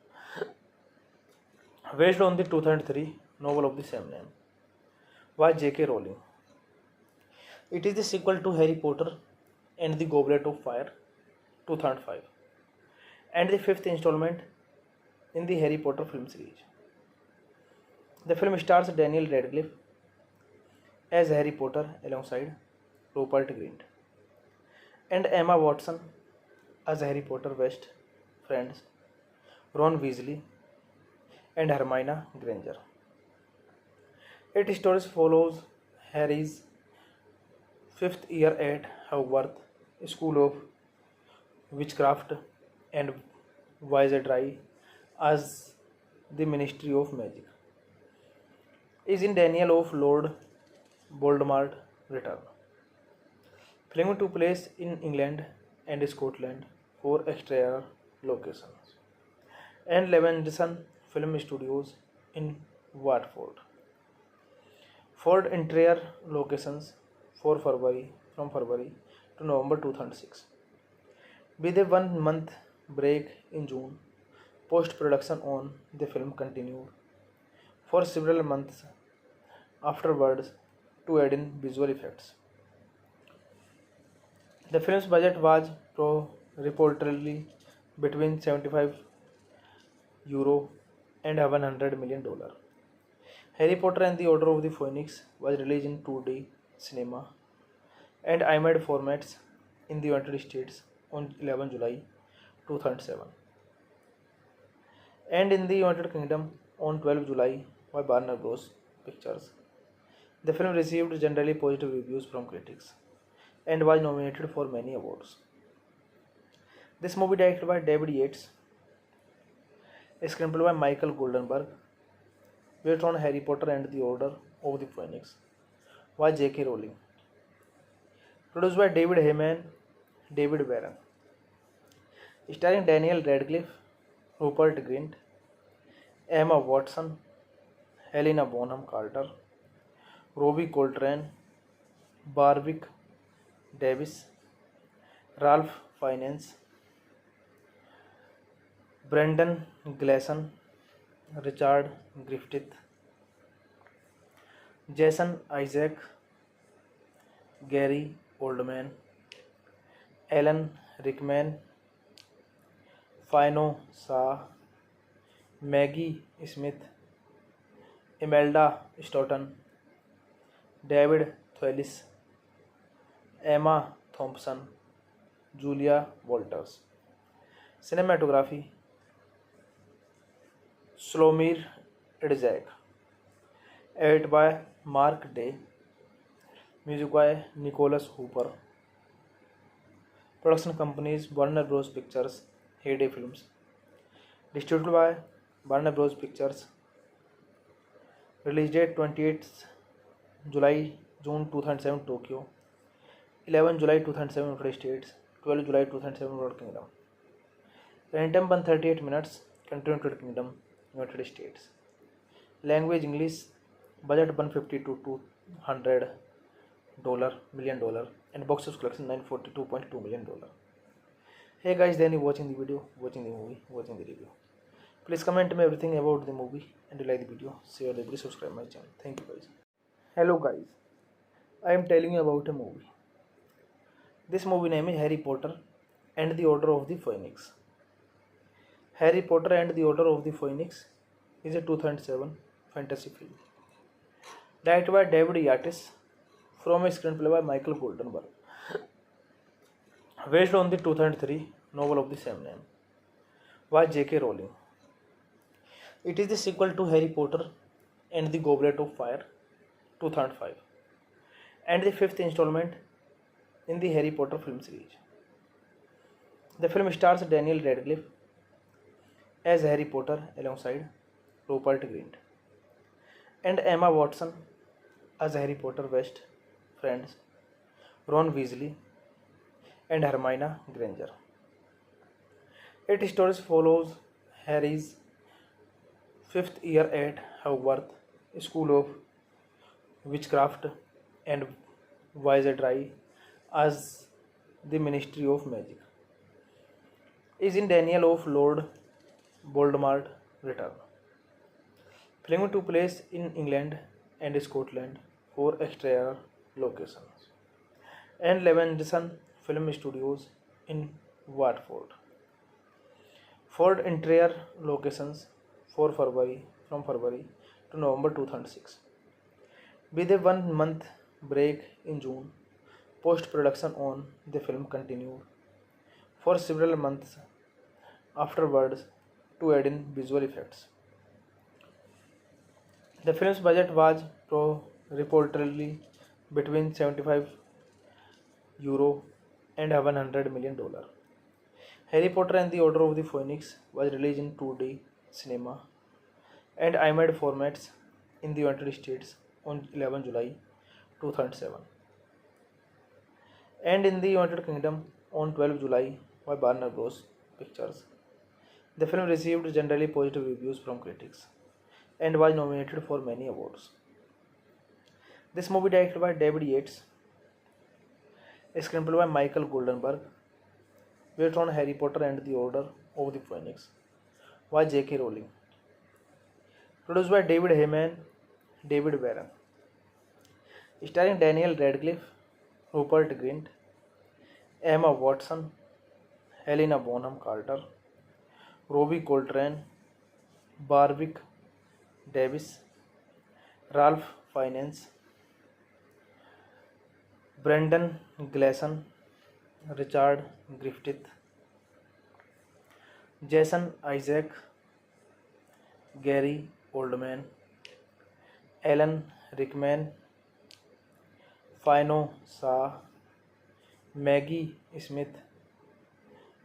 Based on the 2003 novel of the same name by J.K. Rowling. It is the sequel to Harry Potter and the Goblet of Fire 2005 and the fifth installment in the Harry Potter film series. The film stars Daniel Radcliffe as Harry Potter alongside Rupert Grint and Emma Watson as Harry Potter best friends Ron Weasley and Hermione Granger. Its story follows Harry's fifth year at Hogwarts School of Witchcraft and Wizardry as the Ministry of Magic is in Daniel of Lord Voldemort return. Filming took place in England and Scotland for exterior locations and Levenson Film Studios in Watford for interior locations from February to November 2006. With a 1 month break in June, post-production on the film continued for several months afterwards to add in visual effects. The film's budget was reportedly between €75 and $100 million. Harry Potter and the Order of the Phoenix was released in 2D cinema and IMAX formats in the United States on 11 July 2007 and in the United Kingdom on 12 July by Warner Bros. Pictures. The film received generally positive reviews from critics and was nominated for many awards. This movie directed by David Yates, a screenplay by Michael Goldenberg, based on Harry Potter and the Order of the Phoenix by J.K. Rowling. Produced by David Heyman, David Warren. Starring Daniel Radcliffe, Rupert Grint, Emma Watson, Helena Bonham Carter, Robbie Coltrane, Warwick Davis, Ralph Fiennes, Brendan Gleeson, Richard Griffith, Jason Isaac, Gary Oldman, Alan Rickman, Fiona Shaw, Maggie Smith, Imelda Staunton, David Thewlis, Emma Thompson, Julia Walters. Cinematography Slomir Idzak. Edited by Mark Day. Music by Nicholas Hooper. Production companies Warner Bros. Pictures, Heyday Films. Distributed by Warner Bros. Pictures. Release date 28th July June 2007 Tokyo, 11 July 2007 United States, 12 July 2007 United Kingdom. Running time 138 minutes. Country United Kingdom, United States. Language English. Budget 150 to $200 million and box office collection $942.2 million. Hey guys, then you watching the video, watching the movie, watching the review. Please comment me everything about the movie and you like the video, share the video, subscribe my channel. Thank you guys. Hello guys, I am telling you about a movie. This movie name is Harry Potter and the Order of the Phoenix. Harry Potter and the Order of the Phoenix is a 2007 fantasy film. Directed by David Yates from a screenplay by Michael Goldenberg, based on the 2003 novel of the same name by J.K. Rowling. It is the sequel to Harry Potter and the Goblet of Fire 2005 and the fifth installment in the Harry Potter film series. The film stars Daniel Radcliffe as Harry Potter alongside Rupert Grint and Emma Watson as Harry Potter best friends Ron Weasley and Hermione Granger. Its story follows Harry's fifth year at Hogwarts School of Witchcraft and Wizardry as the Ministry of Magic is in Daniel of Lord Voldemort return. Film took place in England and Scotland for exterior locations and Levenson Film Studios in Watford for interior locations for from February to November 2006. With a 1 month break in June, post-production on the film continued for several months afterwards to add in visual effects. The film's budget was reportedly between €75 and $100 million. Harry Potter and the Order of the Phoenix was released in 2D cinema and IMAX formats in the United States on 11 July 2007 and in the United Kingdom on 12 July by Warner Bros. Pictures. The film received generally positive reviews from critics and was nominated for many awards. This movie, directed by David Yates, a screenplay by Michael Goldenberg, based on Harry Potter and the Order of the Phoenix, by J.K. Rowling. Produced by David Heyman, David Warren. Starring Daniel Radcliffe, Rupert Grint, Emma Watson, Helena Bonham Carter, Robbie Coltrane, Warwick Davis, Ralph Fiennes, Brendan Gleeson, Richard Griffith, Jason Isaac, Gary Oldman, Alan Rickman, Fino Shah, Maggie Smith,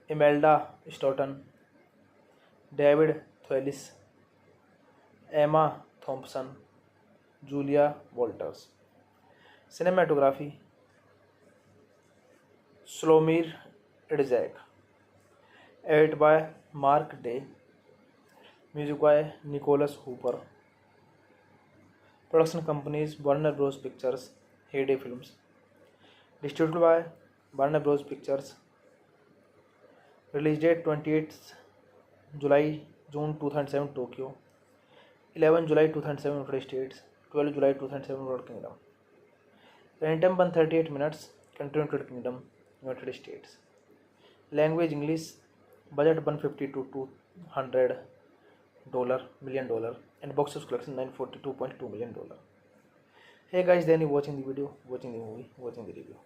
Imelda Staunton, David Thewlis, Emma Thompson, Julia Walters. Cinematography Slomir Idzak. Edit by Mark Day. Music by Nicholas Hooper. Production companies Warner Bros. Pictures, Heyday Films. Distributed by Warner Bros. Pictures. Release date 28th July June 2007 Tokyo, 11 July 2007 United States, 12 July 2007 United Kingdom. Running time 138 minutes. Country United Kingdom, United States. Language English. Budget 150 to $200 million and box office collection $942.2 million. Hey guys, then you watching the video, watching the movie, watching the review.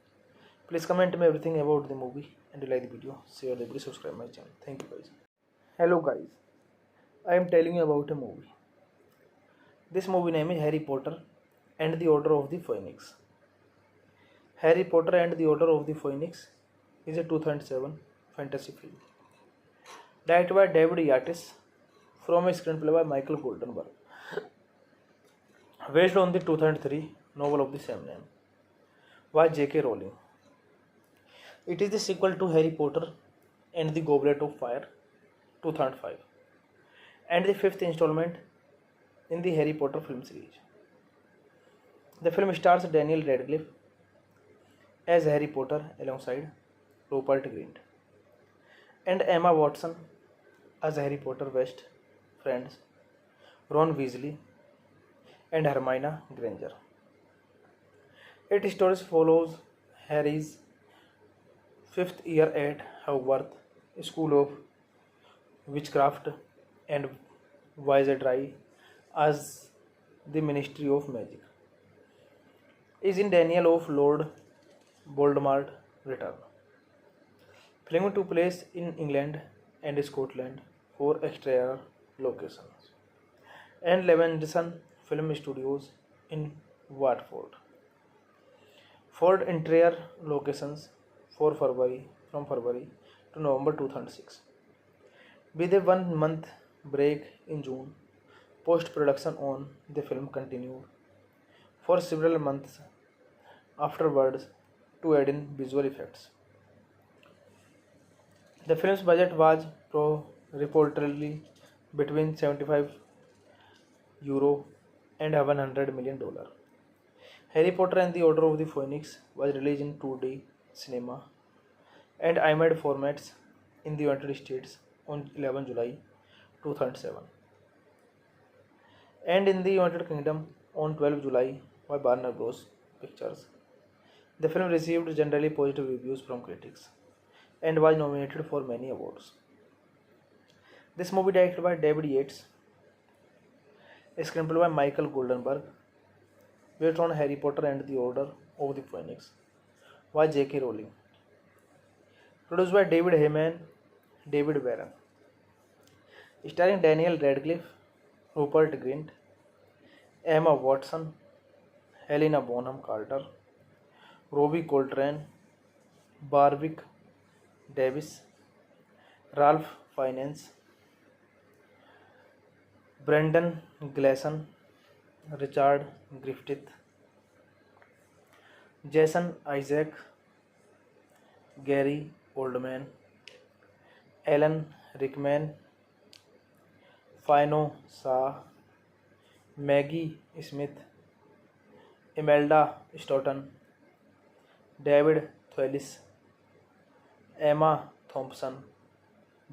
Please comment me everything about the movie and like the video, share the video, subscribe my channel. Thank you guys. Hello guys, I am telling you about a movie. This movie name is Harry Potter and the Order of the Phoenix. Harry Potter and the Order of the Phoenix is a 2007 fantasy film directed by David Yates from a screenplay by Michael Goldenberg, based on the 2003 novel of the same name by J.K. Rowling. It is the sequel to Harry Potter and the Goblet of Fire 2005 and the fifth installment in the Harry Potter film series. The film stars Daniel Radcliffe as Harry Potter alongside Rupert Grint and Emma Watson as Harry Potter best friends Ron Weasley and Hermione Granger. Its story follows Harry's fifth year at Hogwarts School of Witchcraft and Wizardry as the Ministry of Magic is in Daniel of Lord Voldemort return. Film took place in England and Scotland for exterior locations and Levenson Film Studios in Watford. For interior locations for February from February to November 2006. With a 1 month break in June, post production on the film continued for several months afterwards to add in visual effects. The film's budget was reportedly between 75 euro and $100 million. Harry Potter and the Order of the Phoenix was released in 2D cinema and IMAX formats in the United States on 11 July 2007 and in the United Kingdom on 12 July by Warner Bros. Pictures. The film received generally positive reviews from critics and was nominated for many awards. This movie, directed by David Yates, a screenplay by Michael Goldenberg, based on Harry Potter and the Order of the Phoenix, by J.K. Rowling. Produced by David Heyman, David Warren. Starring Daniel Radcliffe, Rupert Grint, Emma Watson, Helena Bonham Carter, Robbie Coltrane, Warwick Davis, Ralph Fiennes, Brendan Gleeson, Richard Griffith, Jason Isaac, Gary Oldman, Alan Rickman, Fino Shah, Maggie Smith, Imelda Staunton, David Thewlis, Emma Thompson,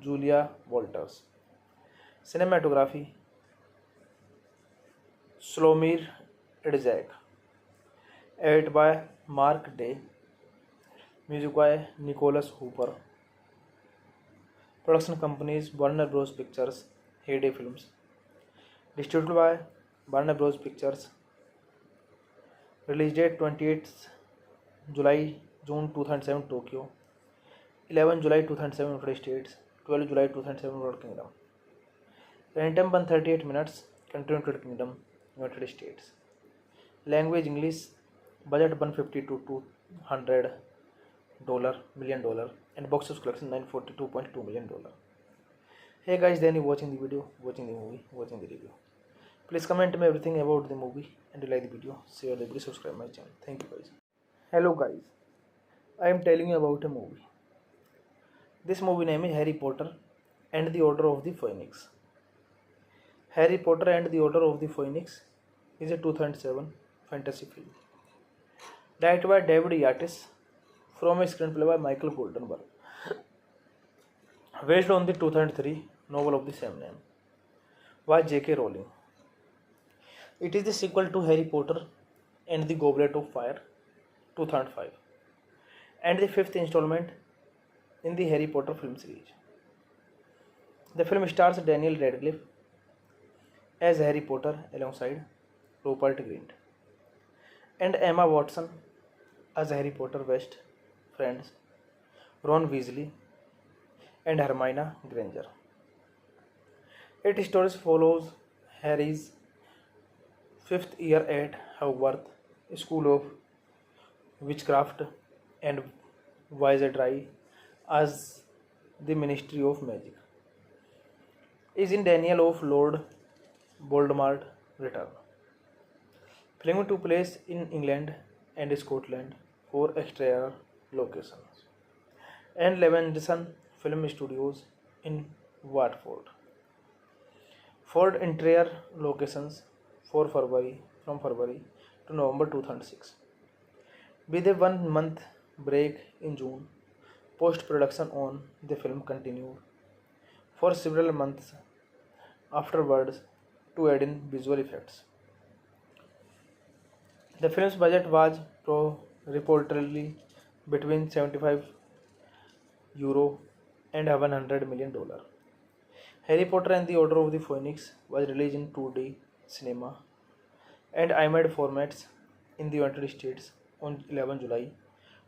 Julia Walters. Cinematography Slomir Idzak. Edit by Mark Day. Music by Nicholas Hooper. Production companies Warner Bros. Pictures, Heyday Films. Distributed by Warner Bros. Pictures. Release date 28th July June 2007 Tokyo, 11 July 2007 United States, 12 July 2007 United Kingdom. Running time 138 minutes. Country United Kingdom, United States. Language English. Budget 150 to $200 million and box office collection $942.2 million. Hey guys, then you watching the video, watching the movie, watching the review. Please comment me everything about the movie and you like the video, share the video, subscribe my channel. Thank you guys. Hello guys, I am telling you about a movie. This movie name is Harry Potter and the Order of the Phoenix. Harry Potter and the Order of the Phoenix is a 2007 fantasy film. Directed by David Yates from a screenplay by Michael Goldenberg. Based on the 2003 novel of the same name by J.K. Rowling. It is the sequel to Harry Potter and the Goblet of Fire 2005 and the fifth installment in the Harry Potter film series. The film stars Daniel Radcliffe as Harry Potter alongside Rupert Grint and Emma Watson as Harry Potter best friends Ron Weasley and Hermione Granger. Its story follows Harry's 5th year at Hogwarts School of Witchcraft and Wizardry as the Ministry of Magic is in Daniel of Lord Voldemort return. Film took place in England and Scotland for exterior locations and Levenson Film Studios in Watford. For interior locations for February from February to November 2006. With a 1 month break in June, post production on the film continued for several months afterwards to add in visual effects. The film's budget was reportedly between 75 euro and $100 million. Harry Potter and the Order of the Phoenix was released in 2D cinema and IMAX formats in the United States on 11 July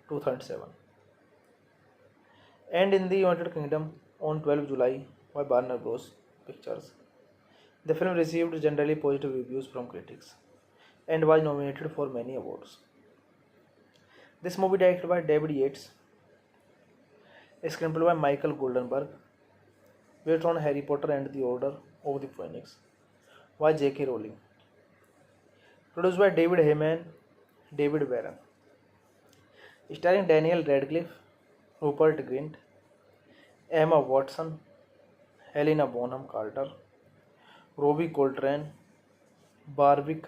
2007, and in the United Kingdom on 12 July by Warner Bros. Pictures. The film received generally positive reviews from critics and was nominated for many awards. This movie, directed by David Yates, is screenplay by Michael Goldenberg, based on Harry Potter and the Order of the Phoenix by J.K. Rowling, produced by David Heyman, David Warren, starring Daniel Radcliffe, Rupert Grint, Emma Watson, Helena Bonham Carter, Robbie Coltrane, Warwick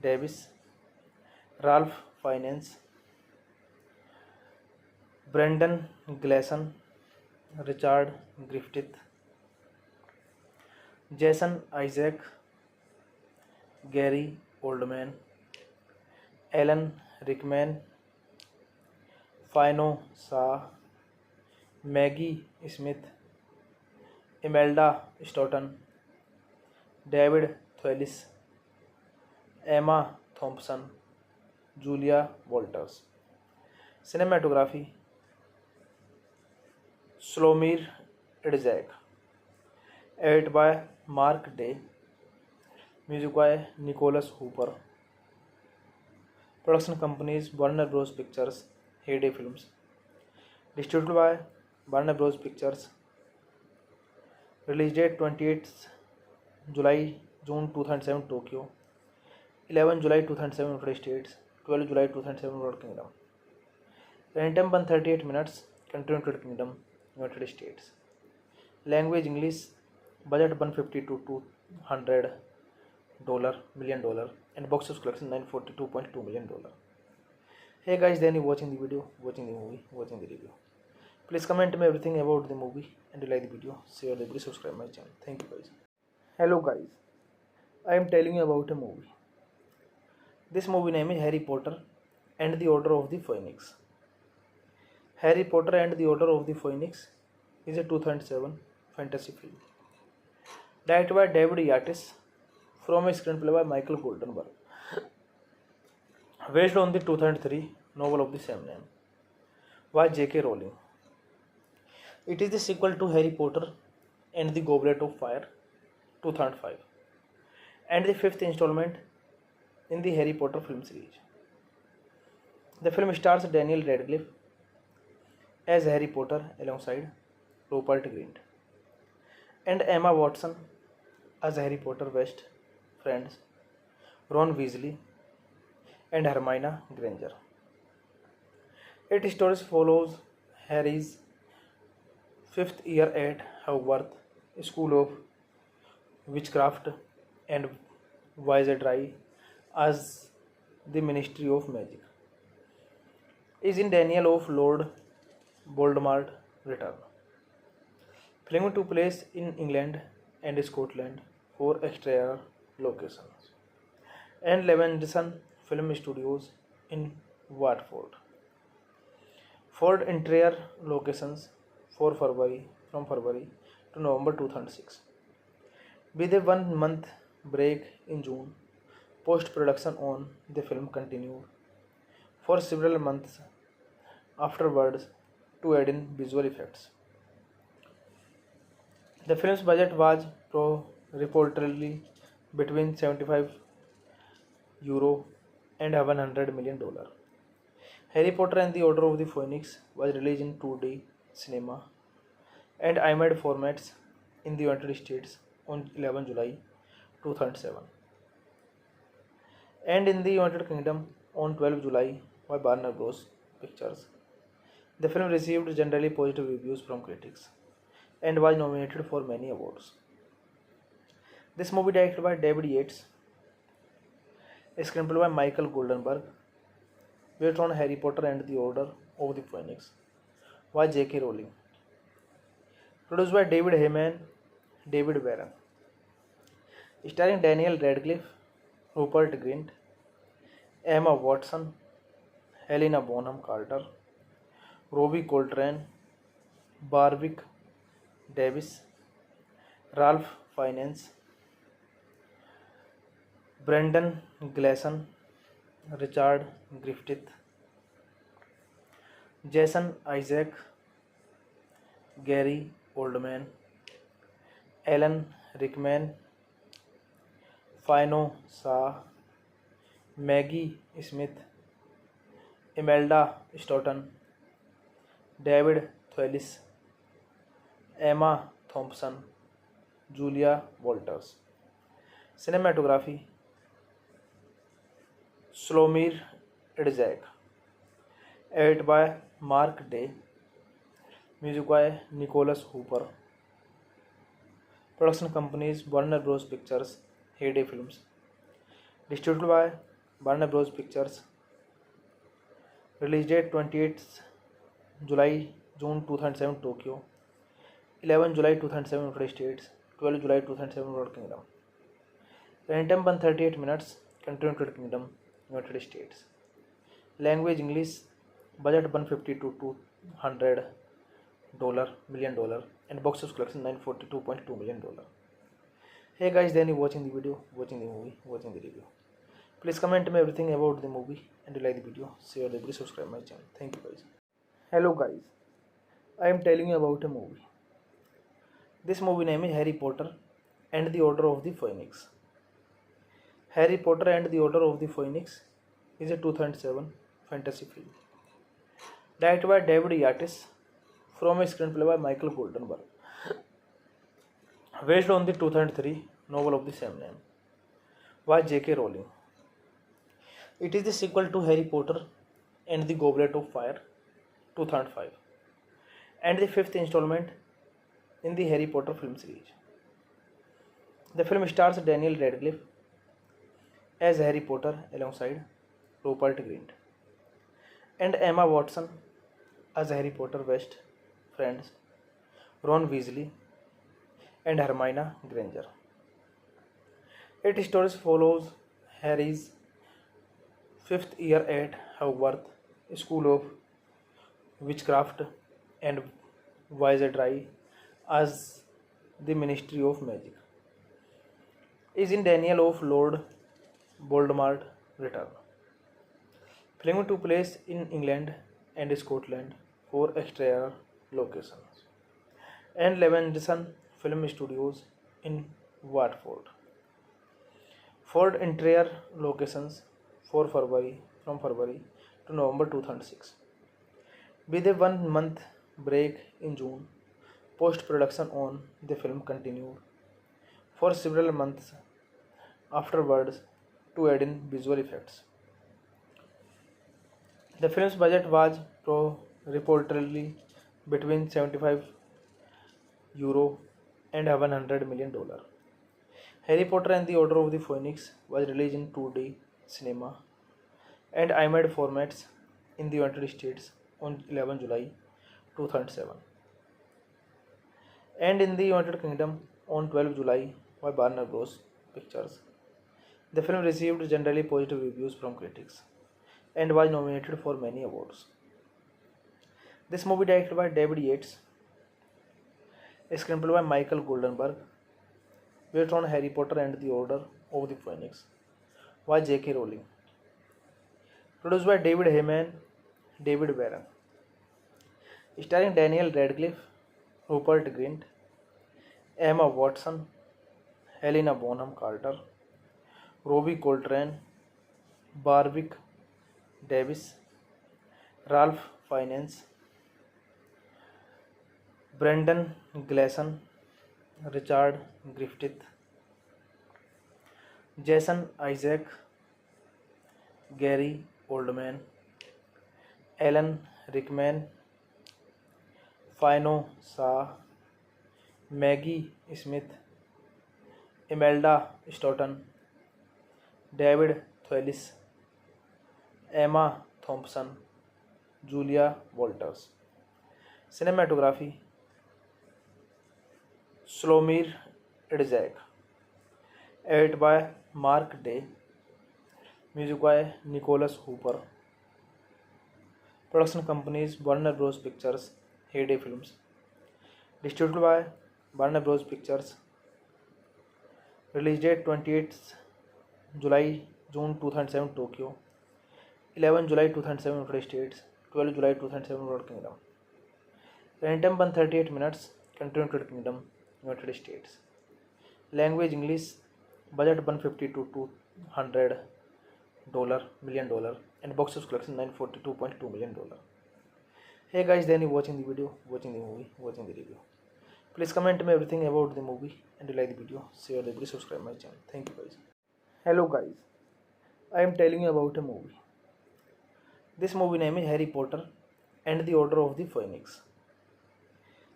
Davis, Ralph Fiennes, Brendan Gleeson, Richard Griffith, Jason Isaac, Gary Oldman, Alan Rickman, Fino Sa, Maggie Smith, Imelda Staunton, David Thewlis, Emma Thompson, Julia Walters. Cinematography Slomir Idzak, edited by Mark Day, music by Nicholas Hooper. Production companies Warner Bros. Pictures, Heyday Films. Distributed by Warner Bros. Pictures. Release date 28th July June 2007 Tokyo, 11 July 2007 United States, 12 July 2007 United Kingdom. Running time 138 minutes. Country United Kingdom, United States. Language English. Budget 150 to 200 million dollar, and box office collection 942.2 million dollar. Hey guys, then you watching the video, watching the movie, watching the review. Please comment me everything about the movie, and you like the video, share the video, subscribe my channel. Thank you guys. Hello guys, I am telling you about a movie. This movie name is Harry Potter and the Order of the Phoenix. Harry Potter and the Order of the Phoenix is a 2007 fantasy film directed by David Yates, from a screenplay by Michael Goldenberg, based on the 2003 novel of the same name by J.K. Rowling. It is the sequel to Harry Potter and the Goblet of Fire 2005, and the fifth installment in the Harry Potter film series. The film stars Daniel Radcliffe as Harry Potter alongside Rupert Grint, and Emma Watson as Harry Potter best friends Ron Weasley and Hermione Granger. Its story follows Harry's fifth year at Hogwarts School of Witchcraft and Wizardry as the Ministry of Magic is in denial of Lord Voldemort's return. Filming took place in England and Scotland for exterior locations, and Levenson Film Studios in Watford for interior locations from February to November 2006. With a 1 month break in June, post-production on the film continued for several months afterwards to add in visual effects. The film's budget was reportedly between €75 and $100 million. Harry Potter and the Order of the Phoenix was released in 2D cinema and IMAX formats in the United States on 11 July 2007, and in the United Kingdom on 12 July by Warner Bros. Pictures. The film received generally positive reviews from critics and was nominated for many awards. This movie, directed by David Yates, is screenplay by Michael Goldenberg, based on Harry Potter and the Order of the Phoenix by J.K. Rowling, produced by David Heyman, David Warren, starring Daniel Radcliffe, Rupert Grint, Emma Watson, Helena Bonham Carter, Robbie Coltrane, Warwick Davis, Ralph Fiennes, Brendan Gleeson, Richard Griffith, Jason Isaac, Gary Oldman, Alan Rickman, Fino Sa, Maggie Smith, Imelda Stoughton, David Thewlis, Emma Thompson, Julia Walters. Cinematography Slomir Idzak. Edit by Mark Day. Music by Nicholas Hooper. Production companies Warner Bros. Pictures, Heyday Films. Distributed by Warner Bros. Pictures. Release date 28th July June 2007 Tokyo, 11 July 2007 United States, 12 July 2007 United Kingdom. Running time 138 minutes. Country United Kingdom, United States. Language English. Budget 150 to $200 million and box office collection $942.2 million. Hey guys, then you watching the video, watching the movie, watching the review. Please comment me everything about the movie and you like the video, share the video, subscribe my channel. Thank you guys. Hello guys, I am telling you about a movie. This movie name is Harry Potter and the Order of the Phoenix. Harry Potter and the Order of the Phoenix is a 2007 fantasy film. Directed by David Yates from a screenplay by Michael Goldenberg. Based on the 2003 novel of the same name by J.K. Rowling. It is the sequel to Harry Potter and the Goblet of Fire 2005 and the fifth installment in the Harry Potter film series. The film stars Daniel Radcliffe as Harry Potter alongside Rupert Grint and Emma Watson as Harry Potter best friends Ron Weasley and Hermione Granger. Its story follows Harry's fifth year at Hogwarts School of Witchcraft and Wizardry as the Ministry of Magic is in Daniel of Lord Voldemort return. Filming took place in England and Scotland for exterior locations and Levenson Film Studios in Watford for interior locations from February to November 2006. With a 1 month break in June, post-production on the film continued for several months afterwards to add in visual effects. The film's budget was reportedly between €75 and $100 million. Harry Potter and the Order of the Phoenix was released in 2D cinema and IMAX formats in the United States on 11 July 2007 and in the United Kingdom on 12 July by Warner Bros. Pictures. The film received generally positive reviews from critics and was nominated for many awards. This movie directed by David Yates, a screenplay by Michael Goldenberg, based on Harry Potter and the Order of the Phoenix by J.K. Rowling. Produced by David Heyman, David Warren. Starring Daniel Radcliffe, Rupert Grint, Emma Watson, Helena Bonham Carter, Robbie Coltrane, Warwick Davis, Ralph Fiennes, Brendan Gleeson, Richard Griffith, Jason Isaac, Gary Oldman, Alan Rickman, Fino Sa, Maggie Smith, Imelda Stoughton, David Thewlis, Emma Thompson, Julia Walters. Cinematography Slomir Idzak. Edit by Mark Day. Music by Nicholas Hooper. Production companies Warner Bros. Pictures, Heyday Films. Distributed by Warner Bros. Pictures. Release date 28th July June 2007 Tokyo, 11 July 2007 United States, 12 July 2007 United Kingdom. Runtime 138 minutes, country United Kingdom, United States. Language English, budget 150 to $200 million, and box office collection $942.2 million. Hey guys, then you watching the video, watching the movie, watching the review. Please comment me everything about the movie, and you like the video, share the video, subscribe my channel. Thank you guys. Hello guys, I am telling you about a movie. This movie name is Harry Potter and the Order of the Phoenix.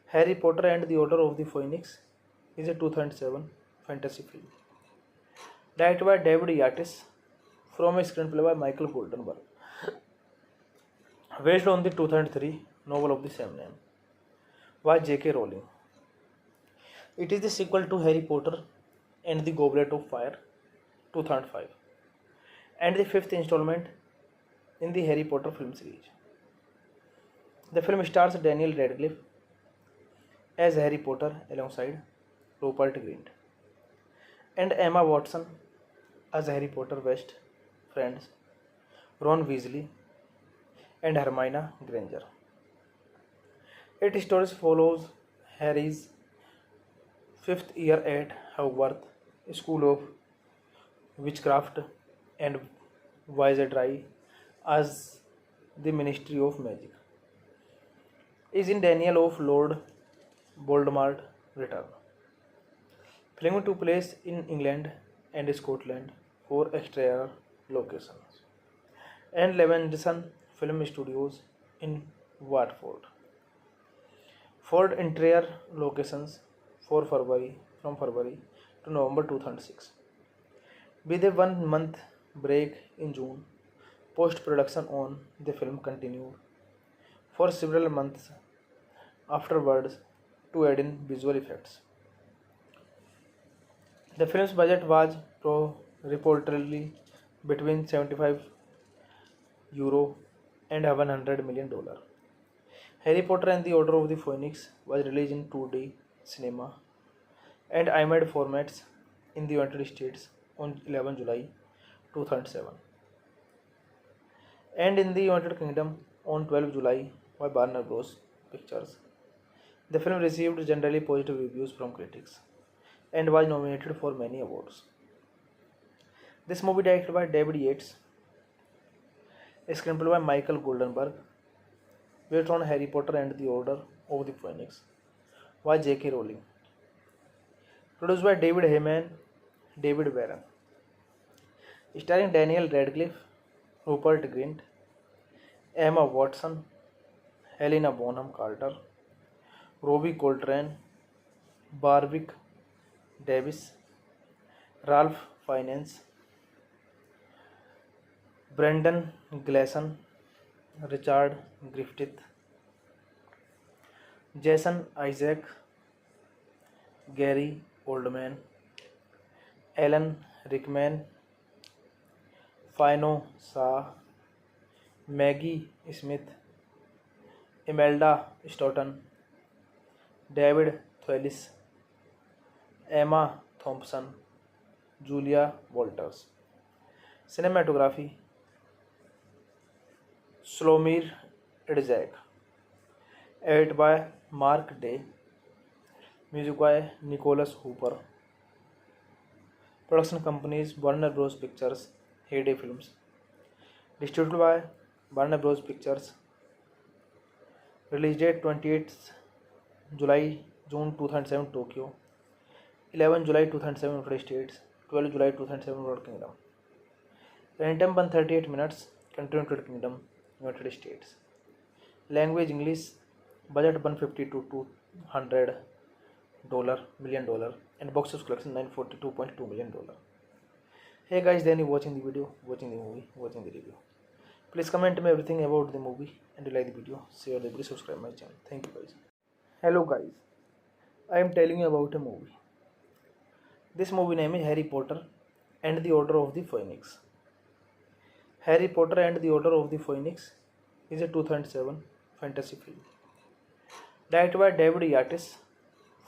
Harry Potter and the Order of the Phoenix is a 2007 fantasy film directed by David Yates from a screenplay by Michael Goldenberg, based on the 2003 novel of the same name by J.K. Rowling. It is the sequel to Harry Potter and the Goblet of Fire 2005 and the fifth installment in the Harry Potter film series. The film stars Daniel Radcliffe as Harry Potter alongside Rupert Grint and Emma Watson as Harry Potter best friends Ron Weasley and Hermione Granger. Its story follows Harry's fifth year at Hogwarts School of Witchcraft and Wizardry as the Ministry of Magic is in Daniel of Lord Voldemort return. Film took place in England and Scotland for exterior locations and Levenson Film Studios in Watford for interior locations from February to November 2006. With a 1 month break in June, post-production on the film continued for several months afterwards to add in visual effects. The film's budget was reportedly between €75 and $100 million. Harry Potter and the Order of the Phoenix was released in 2D cinema and IMAX formats in the United States on 11 July 2007 and in the United Kingdom on 12 July by Warner Bros. Pictures. The film received generally positive reviews from critics and was nominated for many awards. This movie directed by David Yates, a screenplay by Michael Goldenberg, based on Harry Potter and the Order of the Phoenix by J.K. Rowling. Produced by David Heyman, David Warren. Starring Daniel Radcliffe, Rupert Grint, Emma Watson, Helena Bonham Carter, Robbie Coltrane, Warwick Davis, Ralph Fiennes, Brendan Gleeson, Richard Griffith, Jason Isaac, Gary Oldman, Alan Rickman, Fiona Shaw, Maggie Smith, Imelda Staunton, David Thewlis, Emma Thompson, Julia Walters. Cinematography Slomir Idzak. Edited by Mark Day. Music by Nicholas Hooper. Production companies Warner Bros. Pictures, Heyday Films. Distributed by Warner Bros. Pictures. Release date 28th June 2007 Tokyo, 11 July 2007 United States, 12 July 2007 United Kingdom. Runtime 138 minutes, country United Kingdom, United States. Language English, budget 150 to $200 million, and box office collection $942.2 million. Hey guys, then you watching the video, watching the movie, watching the review. Please comment me everything about the movie, and you like the video, share the video, subscribe my channel. Thank you guys. Hello guys, I am telling you about a movie. This movie name is Harry Potter and the Order of the Phoenix. Harry Potter and the Order of the Phoenix is a 2007 fantasy film directed by David Yates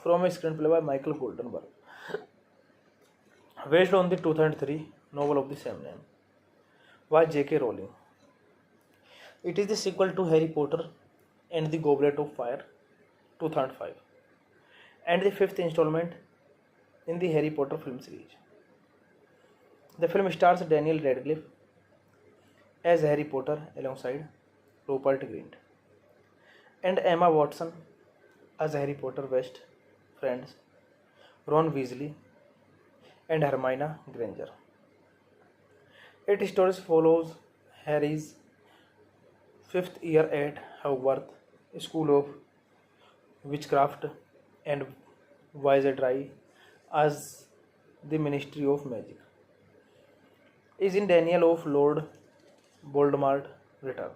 from a screenplay by Michael Goldenberg, based on the 2003 novel of the same name by J.K. Rowling. It is the sequel to Harry Potter and the Goblet of Fire 2005 and the fifth installment in the Harry Potter film series. The film stars Daniel Radcliffe as Harry Potter alongside Rupert Grint and Emma Watson as Harry Potter best friends Ron Weasley and Hermione Granger. Its story follows Harry's fifth year at Hogwarts School of Witchcraft and Wizardry as the Ministry of Magic is in Daniel of Lord Voldemort return.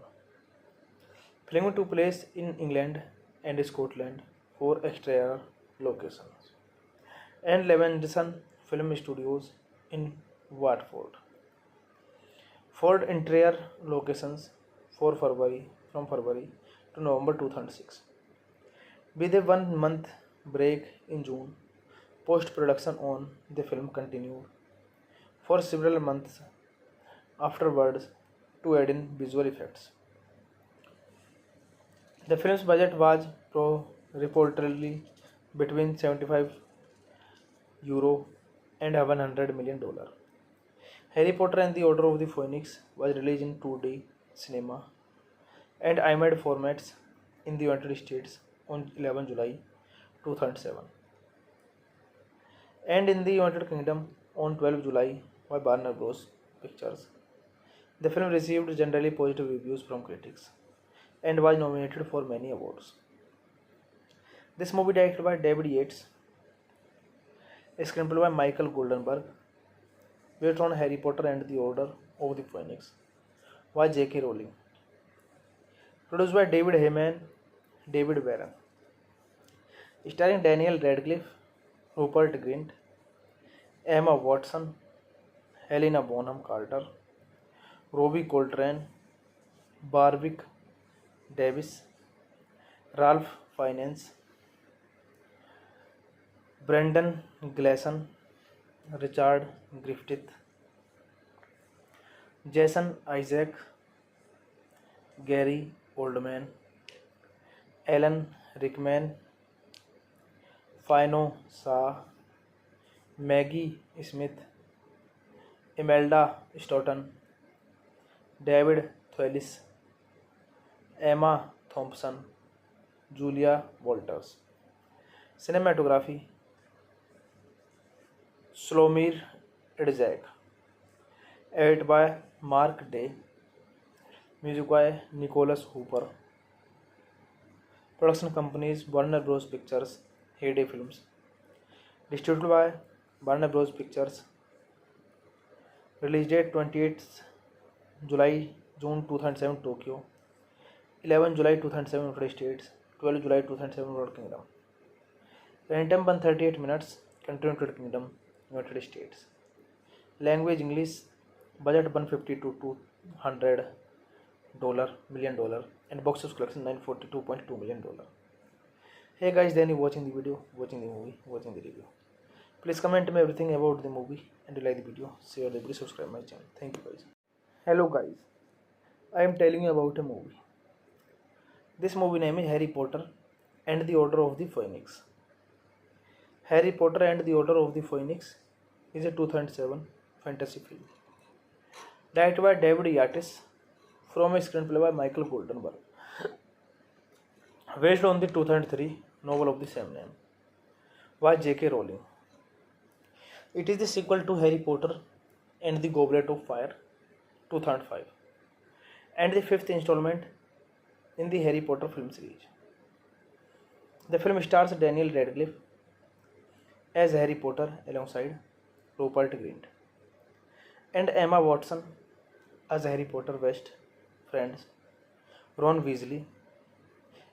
Film took place in England and Scotland for exterior locations and Levenson Film Studios in Watford for interior locations for February to November 2006. With a 1 month break in June, post-production on the film continued for several months afterwards to add in visual effects. The film's budget was reportedly between €75 and $100 million. Harry Potter and the Order of the Phoenix was released in 2D cinema and IMAX formats in the United States on 11 July 2007 and in the United Kingdom on 12 July by Warner Bros. Pictures. The film received generally positive reviews from critics and was nominated for many awards. This movie, directed by David Yates, a screenplay by Michael Goldenberg, based on Harry Potter and the Order of the Phoenix, by J.K. Rowling. Produced by David Heyman, David Warren. Starring Daniel Radcliffe, Rupert Grint, Emma Watson, Helena Bonham Carter, Robbie Coltrane, Warwick Davis, Ralph Fiennes, Brendan Gleeson, Richard Griffith, Jason Isaac, Gary Oldman, Alan Rickman, Fiona Shaw, Maggie Smith, Imelda Staunton, David Thewlis, Emma Thompson, Julia Walters. Cinematography Slomir Idzak. Edit by Mark Day. Music by Nicholas Hooper. Production companies Warner Bros. Pictures, Heyday Films. Distributed by Warner Bros. Pictures. Release date 28th June 2007 Tokyo, 11 July 2007 United States, 12 July 2007 United Kingdom. Running time 138 minutes. Country United Kingdom, United States. Language English. Budget $150 to $200 million and box office collection $942.2 million. Hey guys, then you watching the video, watching the movie, watching the review. Please comment me everything about the movie and you like the video, share the video, subscribe my channel. Thank you guys. Hello guys, I am telling you about a movie. This movie name is Harry Potter and the Order of the Phoenix. Harry Potter and the Order of the Phoenix is a 2007 fantasy film directed by David Yates from a screenplay by Michael Goldenberg, based on the 2003 novel of the same name by J.K. Rowling. It is the sequel to Harry Potter and the Goblet of Fire 2005 and the fifth installment in the Harry Potter film series. The film stars Daniel Radcliffe as Harry Potter alongside Rupert Grint and Emma Watson as Harry Potter best friends Ron Weasley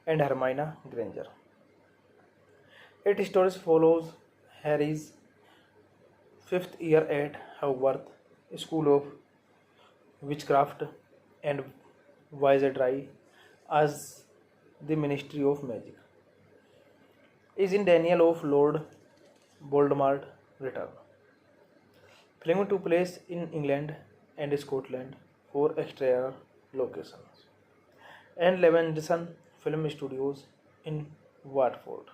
and Hermione Granger. Its story follows Harry's fifth year at Hogwarts School of Witchcraft and Wizardry as the Ministry of Magic is in Daniel of Lord Voldemort return. Film took place in England and Scotland for exterior locations and Levinson Film Studios in Watford.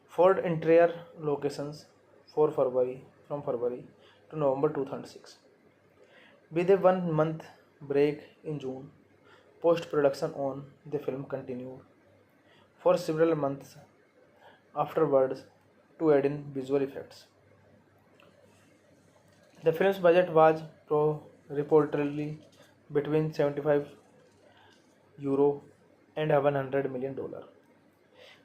For interior locations for February from February to November 2006. With a 1 month break in June, post production on the film continued for several months afterwards to add in visual effects. The film's budget was reportedly between 75 euro and $100 million.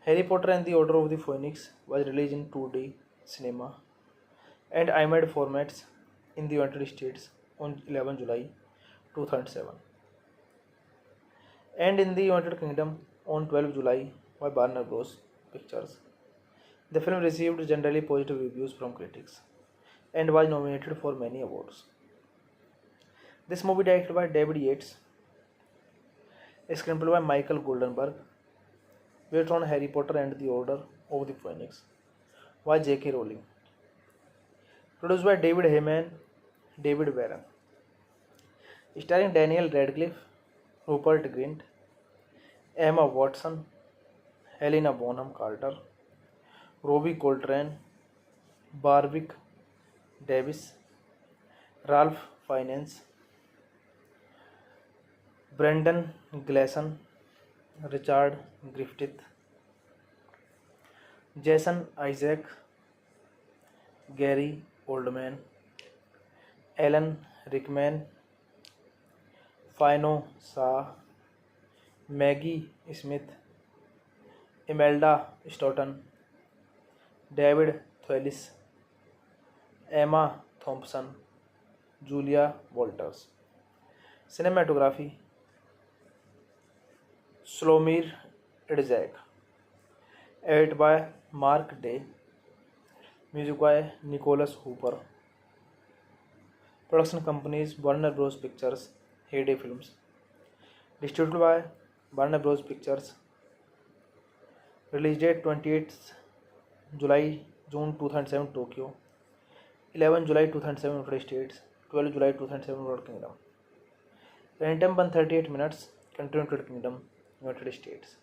Harry Potter and the Order of the Phoenix was released in 2D cinema and IMAX formats in the United States on 11 July 2007 and in the United Kingdom on 12 July by Warner Bros. Pictures. The film received generally positive reviews from critics and was nominated for many awards. This movie, directed by David Yates, a screenplay by Michael Goldenberg, based on Harry Potter and the Order of the Phoenix, by J.K. Rowling. Produced by David Heyman, David Warren. Starring Daniel Radcliffe, Rupert Grint, Emma Watson, Helena Bonham Carter, Robbie Coltrane, Warwick Davis, Ralph Fiennes, Brendan Gleeson, Richard Griffith, Jason Isaac, Gary Oldman, Alan Rickman, Fino Shah, Maggie Smith, Imelda Staunton, David Thewlis, Emma Thompson, Julia Walters. Cinematography Slomir Idzak. Edit by Mark Day. Music by Nicholas Hooper. Production companies Warner Bros. Pictures, Heyday Films. Distributed by Warner Bros. Pictures. Release date 28th July June 2007 Tokyo, 11 July 2007 United States, 12 July 2007 United Kingdom. Running time 138 minutes. Country United Kingdom, United States.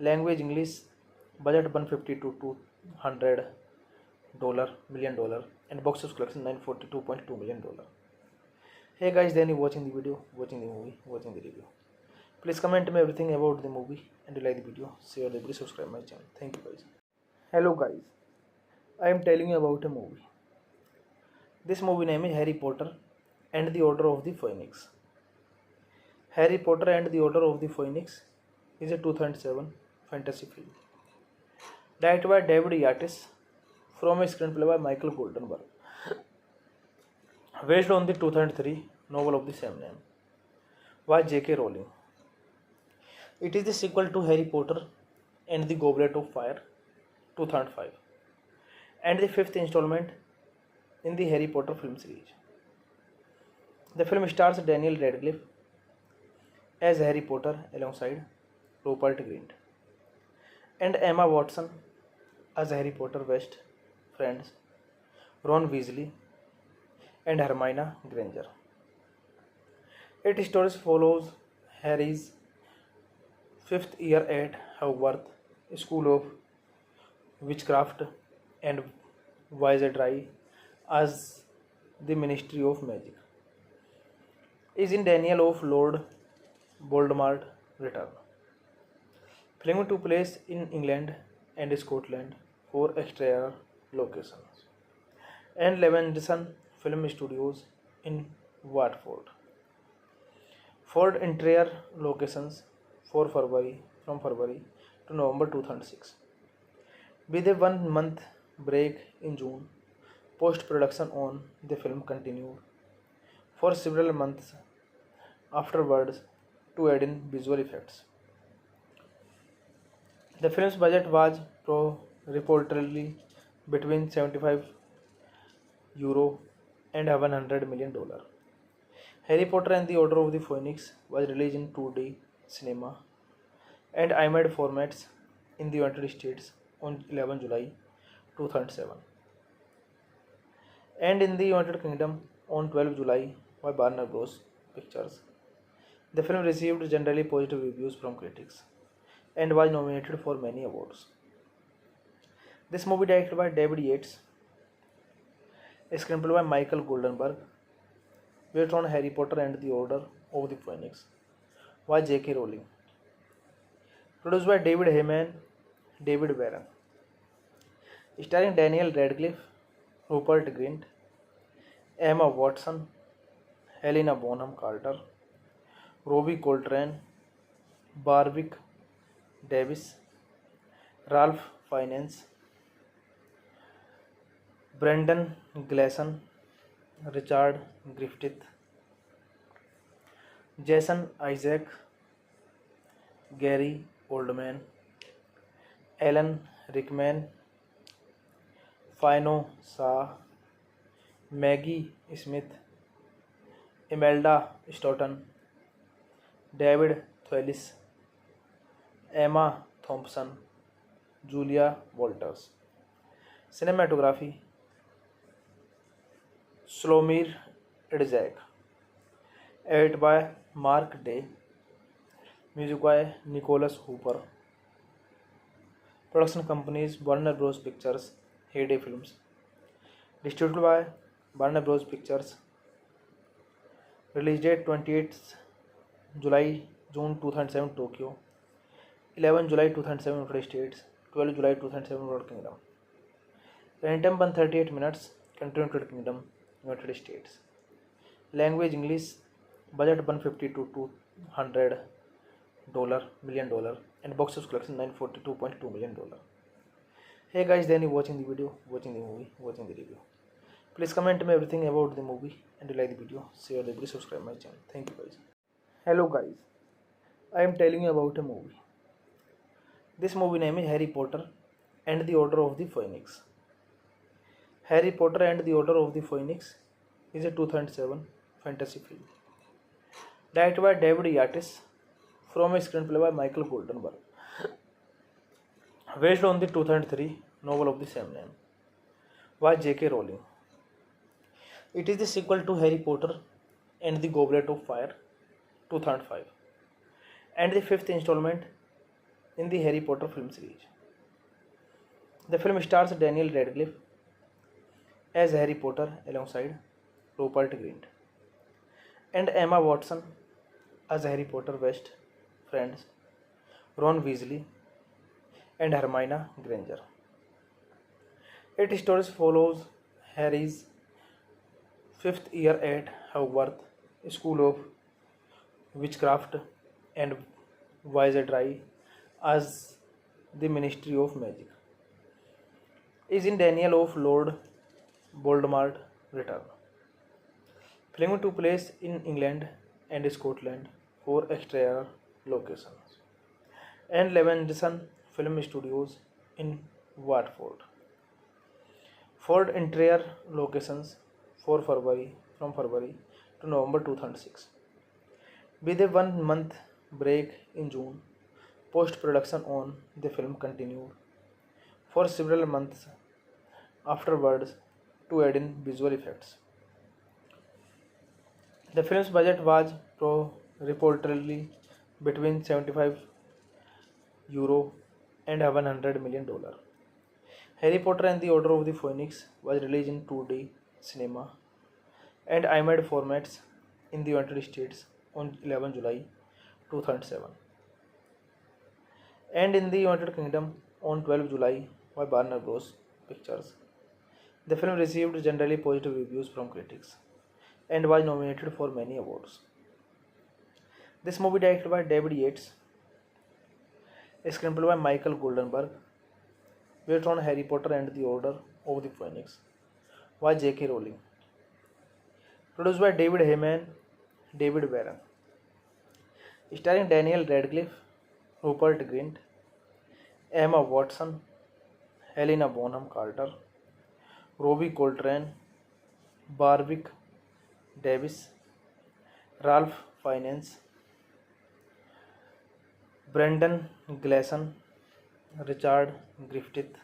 Language English. Budget 150 to $200 million and box office collection $942.2 million. Hey guys, then you watching the video, watching the movie, watching the review. Please comment me everything about the movie and you like the video, share the video, subscribe my channel. Thank you guys. Hello guys, I am telling you about a movie. This movie name is Harry Potter and the Order of the Phoenix. Harry Potter and the Order of the Phoenix is a 2007 fantasy film directed by David Yates from a screenplay by Michael Goldenberg, based on the 2003 novel of the same name by J.K. Rowling. It is the sequel to Harry Potter and the Goblet of Fire 2005 and the fifth installment in the Harry Potter film series. The film stars Daniel Radcliffe as Harry Potter alongside Rupert Grint and Emma Watson as Harry Potter best friends Ron Weasley and Hermione Granger. Its story follows Harry's fifth year at Hogwarts School of Witchcraft and Wizardry as the Ministry of Magic is in Daniel of Lord Voldemort return. Filming took place in England and Scotland for exterior locations and Levinson Film Studios in Watford. For interior locations for February from February to November 2006. With a 1 month break in June, post production on the film continued for several months afterwards to add in visual effects. The film's budget was reportedly between 75 euro and $100 million. Harry Potter and the Order of the Phoenix was released in 2D cinema and IMAX formats in the United States on 11 July 2007 and in the United Kingdom on 12 July by Warner Bros. Pictures. The film received generally positive reviews from critics and was nominated for many awards. This movie, directed by David Yates, is screenplay by Michael Goldenberg, based on Harry Potter and the Order of the Phoenix, by J.K. Rowling. Produced by David Heyman, David Warren. Starring Daniel Radcliffe, Rupert Grint, Emma Watson, Helena Bonham Carter, Robbie Coltrane, Warwick Davis, Ralph Fiennes, Brendan Gleeson, Richard Griffith, Jason Isaac, Gary Oldman, Alan Rickman, Fino Shah, Maggie Smith, Imelda Staunton, David Thewlis, Emma Thompson, Julia Walters. Cinematography Slomir Idzak. Edit by Mark Day. Music by Nicholas Hooper. Production companies Warner Bros. Pictures, Heyday Films. Distributed by Warner Bros. Pictures. Release date 28th July June 2007 Tokyo, 11 July 2007 United States, 12 July 2007 United Kingdom. Running time 138 minutes. Country United Kingdom, United States. Language English. Budget 150 to $200 million, and box office collection $942.2 million. Hey guys, then you watching the video, watching the movie, watching the review. Please comment me everything about the movie, and you like the video, share the video, subscribe my channel. Thank you guys. Hello guys, I am telling you about a movie. This movie name is Harry Potter and the Order of the Phoenix. Harry Potter and the Order of the Phoenix is a 2007 fantasy film. Directed by David Yates, from a screenplay by Michael Goldenberg. Based on the 2003 novel of the same name by J.K. Rowling. It is the sequel to Harry Potter and the Goblet of Fire 2005 and the fifth installment in the Harry Potter film series. The film stars Daniel Radcliffe as Harry Potter alongside Rupert Grint and Emma Watson as Harry Potter best friends Ron Weasley and Hermione Granger. Its story follows Harry's fifth year at Hogwarts School of Witchcraft and Wizardry as the Ministry of Magic is in denial of Lord Voldemort's return. Filming took place in England and Scotland for exterior locations and Levenson Film Studios in Watford for interior locations from February to November 2006. With a 1 month break in June, post-production on the film continued for several months afterwards to add in visual effects. The film's budget was reportedly between €75 and $100 million. Harry Potter and the Order of the Phoenix was released in 2D cinema and IMAX formats in the United States on 11 July 2007 and in the United Kingdom on 12 July by Warner Bros. Pictures. The film received generally positive reviews from critics and was nominated for many awards. This movie, directed by David Yates, is screenplay by Michael Goldenberg, based on Harry Potter and the Order of the Phoenix by J.K. Rowling. Produced by David Heyman, David Warren. Starring Daniel Radcliffe, Rupert Grint, Emma Watson, Helena Bonham Carter, Robbie Coltrane, Warwick Davis, Ralph Fiennes, Brendan Gleeson, Richard Griffith,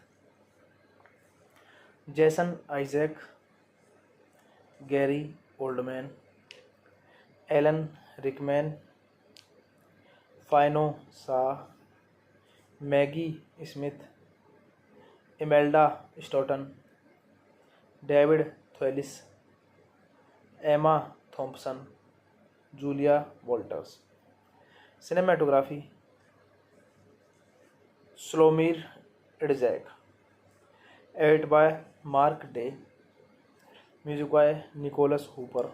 Jason Isaac, Gary Oldman, Alan Rickman, Fiona Shaw, Maggie Smith, Imelda Staunton, David Thewlis, Emma Thompson, Julia Walters. Cinematography Slawomir Idziak, edit by Mark Day, music by Nicholas Hooper.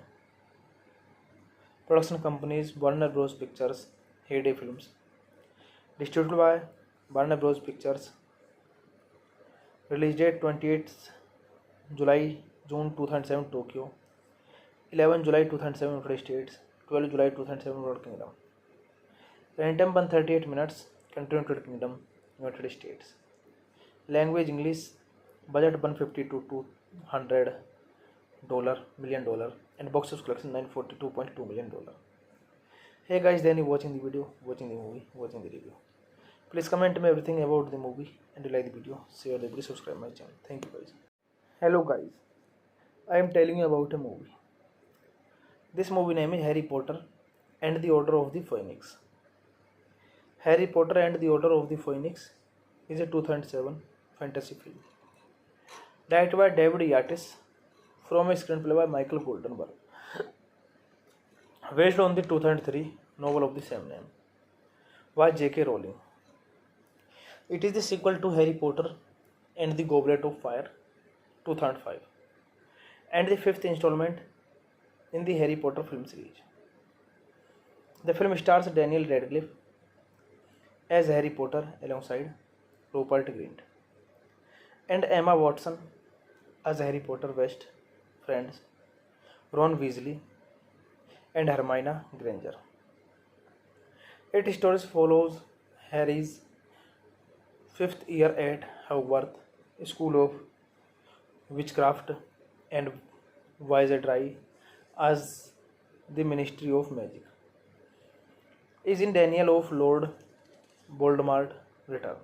Production companies Warner Bros. Pictures, Heyday Films. Distributed by Warner Bros. Pictures. Release date 28th July June 2007 Tokyo, 11 July 2007 United States, 12 July 2007 United Kingdom. Running time 138 minutes. Country United Kingdom, United States. Language English. Budget 150 to $200 million, and box office collection $942.2 million. Hey guys, then you watching the video, watching the movie, watching the review. Please comment me everything about the movie, and you like the video, share the video, subscribe my channel. Thank you guys. Hello guys, I am telling you about a movie. This movie name is Harry Potter and the Order of the Phoenix. Harry Potter and the Order of the Phoenix is a 2007 fantasy film directed by David Yates from a screenplay by Michael Goldenberg, based on the 2003 novel of the same name by J.K. Rowling. It is the sequel to Harry Potter and the Goblet of Fire 2005 and the fifth installment in the Harry Potter film series. The film stars Daniel Radcliffe as Harry Potter alongside Rupert Grint and Emma Watson as Harry Potter best friends Ron Weasley and Hermione Granger. Its story follows Harry's fifth year at Hogwarts School of Witchcraft and Wizardry as the Ministry of Magic is in Daniel of Lord Voldemort return.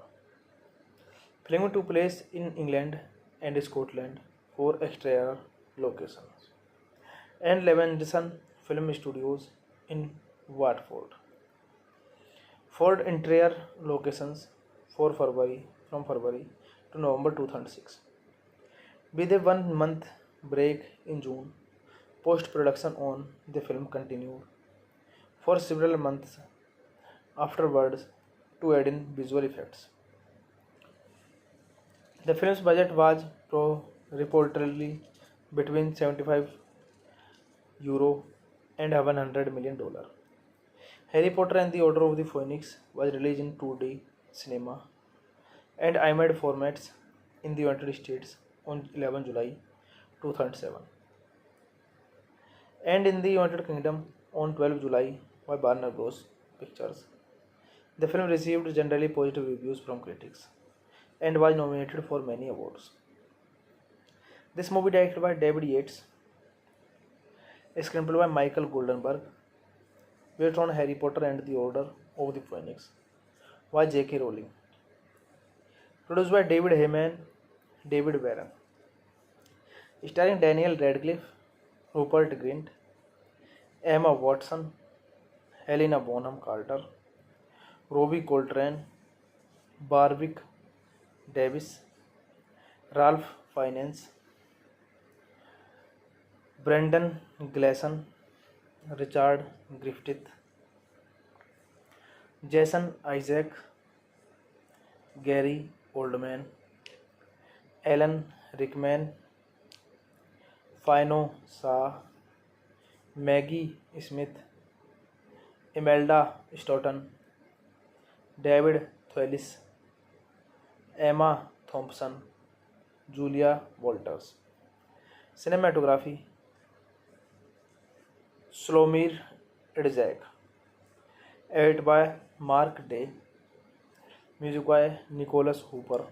Film took place in England and Scotland for exterior locations and Levenson Film Studios in Watford for interior locations from February to November 2006. With a 1 month break in June, post-production on the film continued for several months afterwards to add in visual effects. The film's budget was reportedly between €75 and $100 million. Harry Potter and the Order of the Phoenix was released in 2D cinema and IMAX formats in the United States on 11 July 2007 and in the United Kingdom on 12 July by Warner Bros. Pictures. The film received generally positive reviews from critics and was nominated for many awards. This movie directed by David Yates, a screenplay by Michael Goldenberg, based on Harry Potter and the Order of the Phoenix by J.K. Rowling. Produced by David Heyman, David Warren. Starring Daniel Radcliffe, Rupert Grint, Emma Watson, Helena Bonham Carter, Robbie Coltrane, Warwick Davis, Ralph Fiennes, Brendan Gleeson, Richard Griffith, Jason Isaac, Gary Oldman, Alan Rickman, Fiona Shaw, Maggie Smith, Imelda Staunton, David Thewlis, Emma Thompson, Julia Walters. Cinematography Slomir Idzak, edited by Mark Day, music by Nicholas Hooper.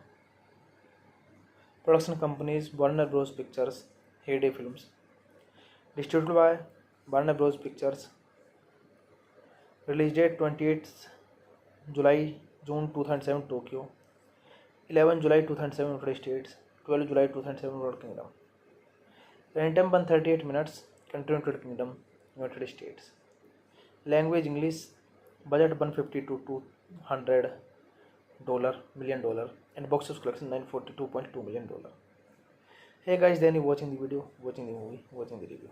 Production companies Warner Bros. Pictures, Heyday Films. Distributed by Warner Bros. Pictures. Release date 28th July June 2007 Tokyo, 11 July 2007 United States, 12 July 2007 United Kingdom. Running time 138 minutes. Country United Kingdom, United States. Language English. Budget 150 to $200 million, and box office collection $942.2 million. Hey guys, then you watching the video, watching the movie, watching the review.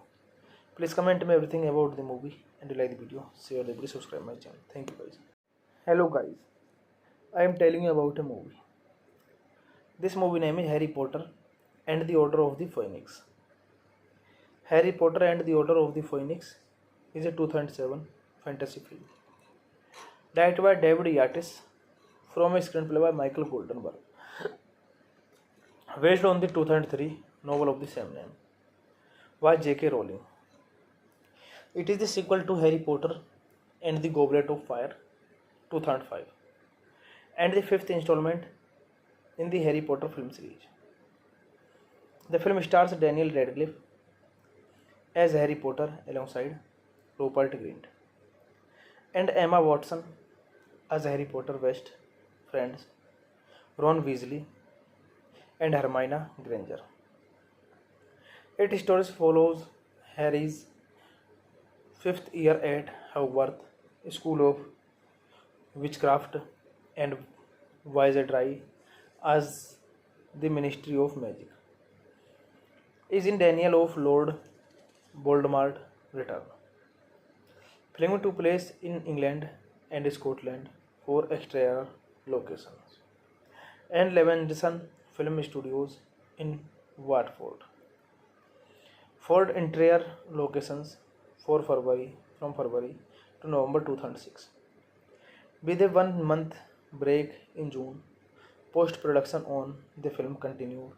Please comment me everything about the movie, and you like the video, share the video, subscribe my channel. Thank you guys. Hello guys, I am telling you about a movie. This movie name is Harry Potter and the Order of the Phoenix. Harry Potter and the Order of the Phoenix is a 2007 fantasy film directed by David Yates from a screenplay by Michael Goldenberg, based on the 2003 novel of the same name by J.K. Rowling. It is the sequel to Harry Potter and the Goblet of Fire 2005 and the fifth installment in the Harry Potter film series. The film stars Daniel Radcliffe as Harry Potter alongside Rupert Grint and Emma Watson as Harry Potter best friends Ron Weasley and Hermione Granger. Its story follows Harry's fifth year at Hogwarts School of Witchcraft and Wizardry as the Ministry of Magic is in Daniel of Lord Voldemort return. Film took place in England and Scotland for exterior locations and Levenson Film Studios in Watford for interior locations from February to November 2006. With a 1 month break in June, post-production on the film continued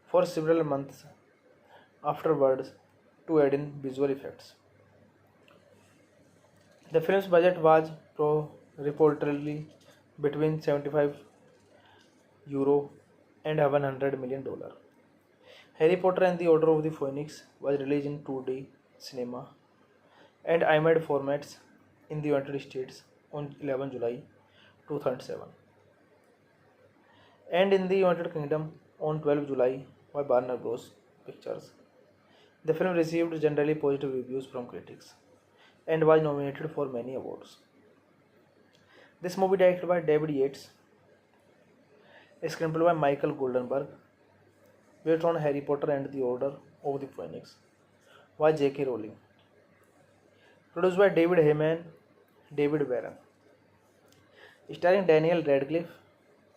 for several months afterwards to add in visual effects. The film's budget was reportedly between €75 and $100 million. Harry Potter and the Order of the Phoenix was released in 2D cinema and IMAX formats in the United States on 11 July 2007 and in the United Kingdom on 12 July by Warner Bros. Pictures. The film received generally positive reviews from critics and was nominated for many awards. This movie directed by David Yates, a screenplay by Michael Goldenberg, based on Harry Potter and the Order of the Phoenix by J.K. Rowling. Produced by David Heyman, David Warren. Starring Daniel Radcliffe,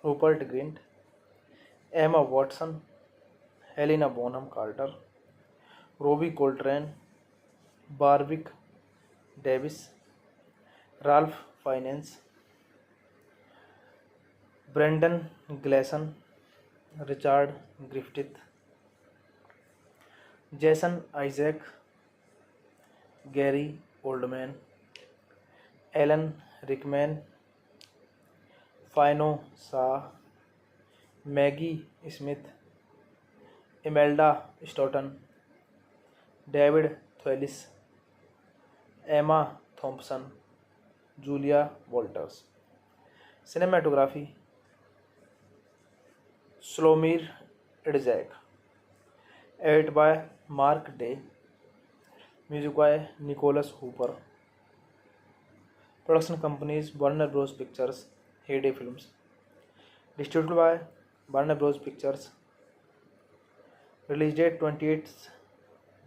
Rupert Grint, Emma Watson, Helena Bonham Carter, Robbie Coltrane, Warwick Davis, Ralph Fiennes, Brendan Gleeson, Richard Griffith, Jason Isaac, Gary Oldman, Alan Rickman, Fiona Shaw, Maggie Smith, Imelda Staunton, David Thewlis, Emma Thompson, Julia Walters. Cinematography Slomir Edzak. Edited by Mark Day. Music by Nicholas Hooper. Production companies Warner Bros. Pictures, Heyday Films. Distributed by Warner Bros. Pictures. Release date 28th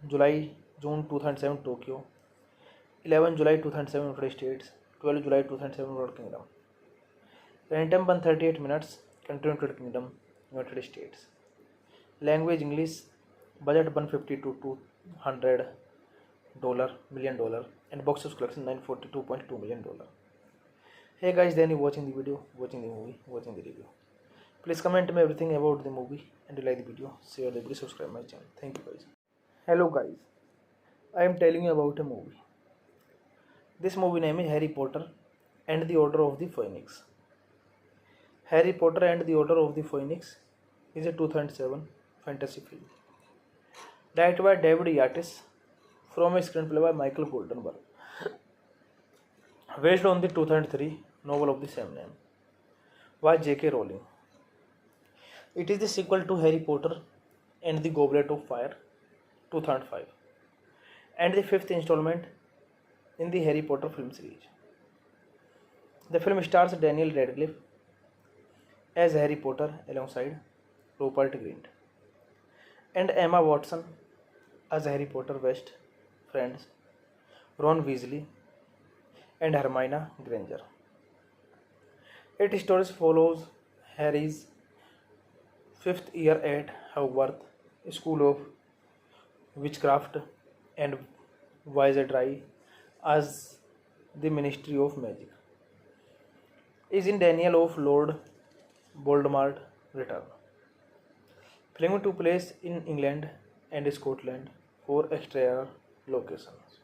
June 2007 Tokyo, 11 July 2007 United States, 12 July 2007 United Kingdom. Running time 138 minutes. Country United Kingdom, United States. Language English. Budget 150 to $200 million, and box office collection $942.2 million. Hey guys, then you watching the video, watching the movie, watching the review. Please comment me everything about the movie, and you like the video, share the video, subscribe my channel. Thank you guys. Hello guys, I am telling you about a movie. This movie name is Harry Potter and the Order of the Phoenix. Harry Potter and the Order of the Phoenix is a 2007 fantasy film directed by David Yates from a screenplay by Michael Goldenberg, based on the 2003 novel of the same name by J.K. Rowling. It is the sequel to Harry Potter and the Goblet of Fire 2005 and the fifth installment in the Harry Potter film series. The film stars Daniel Radcliffe as Harry Potter alongside Rupert Grint and Emma Watson as Harry Potter best friends Ron Weasley and Hermione Granger. Its story follows Harry's fifth year at Hogwarts School of Witchcraft and Wizardry as the Ministry of Magic is in Daniel of Lord Voldemort return. Film took place in England and Scotland for exterior locations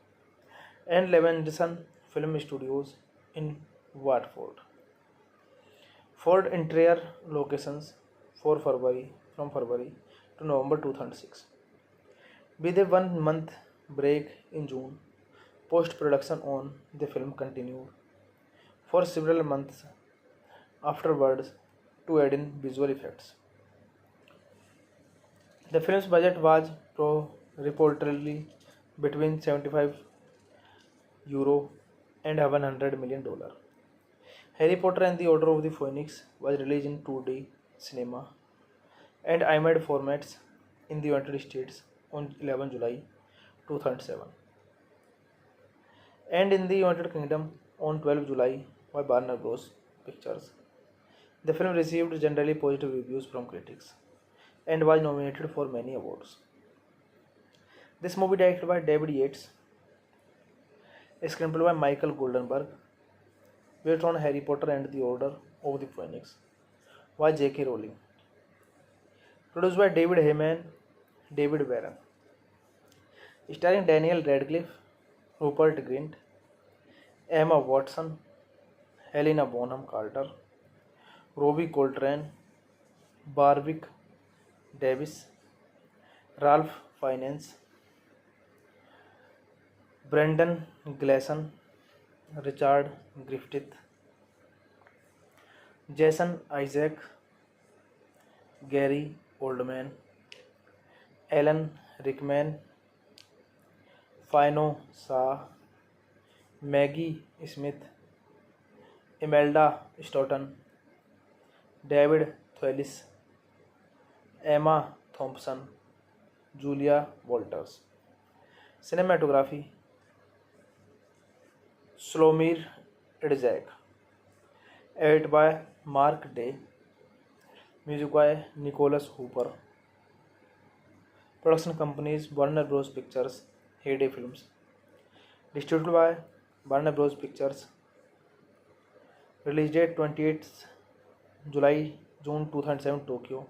and Levenson Film Studios in Watford for interior locations for February to November 2006. With a 1 month break in June, post-production on the film continued for several months afterwards to add in visual effects. The film's budget was reportedly between €75 and $100 million. Harry Potter and the Order of the Phoenix was released in 2D cinema and IMAX formats in the United States on 11 July 2007 and in the United Kingdom on 12 July by Warner Bros. Pictures. The film received generally positive reviews from critics and was nominated for many awards. This movie, directed by David Yates, a screenplay by Michael Goldenberg, based on Harry Potter and the Order of the Phoenix, by J.K. Rowling. Produced by David Heyman, David Warren. Starring Daniel Radcliffe, Rupert Grint, Emma Watson, Helena Bonham Carter, Robbie Coltrane, Warwick Davis, Ralph Fiennes, Brendan Gleeson, Richard Griffith, Jason Isaac, Gary Oldman, Alan Rickman, Fino Shah, Maggie Smith, Imelda Staunton, David Thewlis, Emma Thompson, Julia Walters. Cinematography Slomir Idzak. Edit by Mark Day. Music by Nicholas Hooper. Production companies Warner Bros. Pictures, Heyday Films. Distributed by Warner Bros. Pictures. Release date 28th June 2007 Tokyo,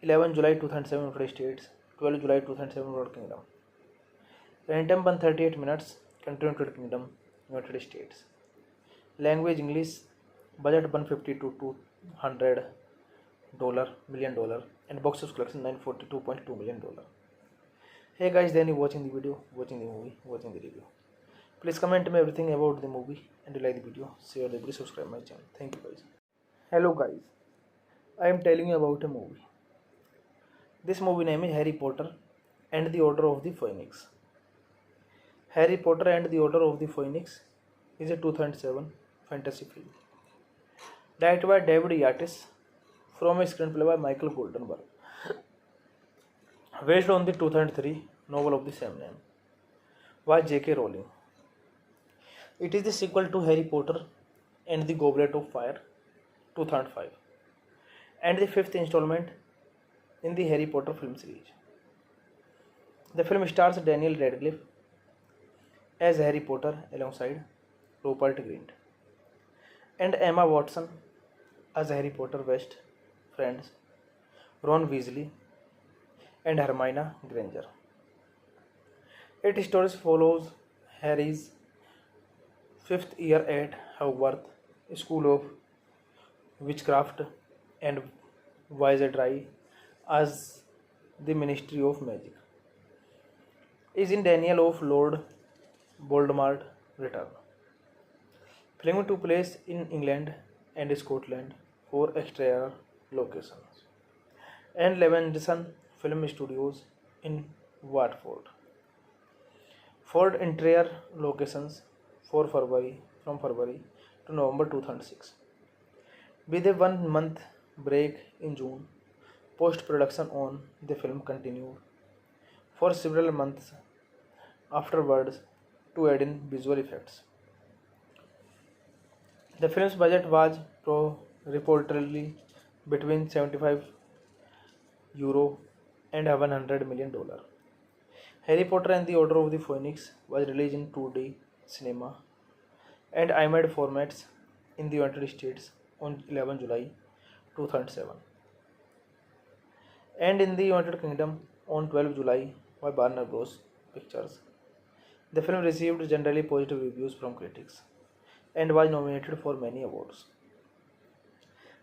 11 July 2007 United States, 12 July 2007 United Kingdom. Running time 138 minutes. Country United Kingdom, United States. Language English. Budget 150 to $200 million and box office collection $942.2 million. Hey guys, then you watching the video, watching the movie, watching the review. Please comment me everything about the movie and you like the video, share the video, subscribe my channel. Thank you guys. Hello guys, I am telling you about a movie. This movie name is Harry Potter and the Order of the Phoenix. Harry Potter and the Order of the Phoenix is a 2007 fantasy film directed by David Yates from a screenplay by Michael Goldenberg, based on the 2003 novel of the same name by J.K. Rowling. It is the sequel to Harry Potter and the Goblet of Fire 2005 and the fifth installment in the Harry Potter film series. The film stars Daniel Radcliffe as Harry Potter alongside Rupert Grint and Emma Watson as Harry Potter best friends Ron Weasley and Hermione Granger. Its story follows Harry's fifth year at Hogwarts School of Witchcraft and Wizardry as the Ministry of Magic is in Daniel of Lord Voldemort return. Film took place in England and Scotland for exterior locations and Levenson Film Studios in Watford for interior locations for February to November 2006. With a 1 month break in June, post production on the film continued for several months afterwards to add in visual effects. The film's budget was reportedly between 75 euro and $100 million. Harry Potter and the Order of the Phoenix was released in 2D cinema and IMAX formats in the United States on 11 July 2007 and in the United Kingdom on 12 July by Warner Bros. Pictures. The film received generally positive reviews from critics and was nominated for many awards.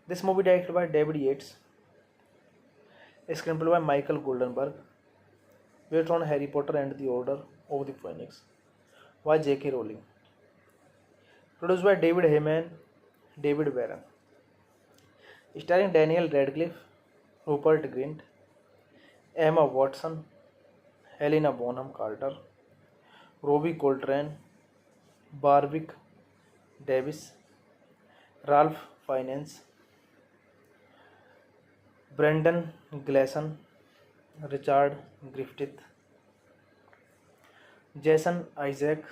This movie, directed by David Yates, a screenplay by Michael Goldenberg, based on Harry Potter and the Order of the Phoenix, by J.K. Rowling. Produced by David Heyman, David Warren. Starring Daniel Radcliffe, Rupert Grint, Emma Watson, Helena Bonham Carter, Robbie Coltrane, Warwick Davis, Ralph Fiennes, Brendan Gleeson, Richard Griffith, Jason Isaac,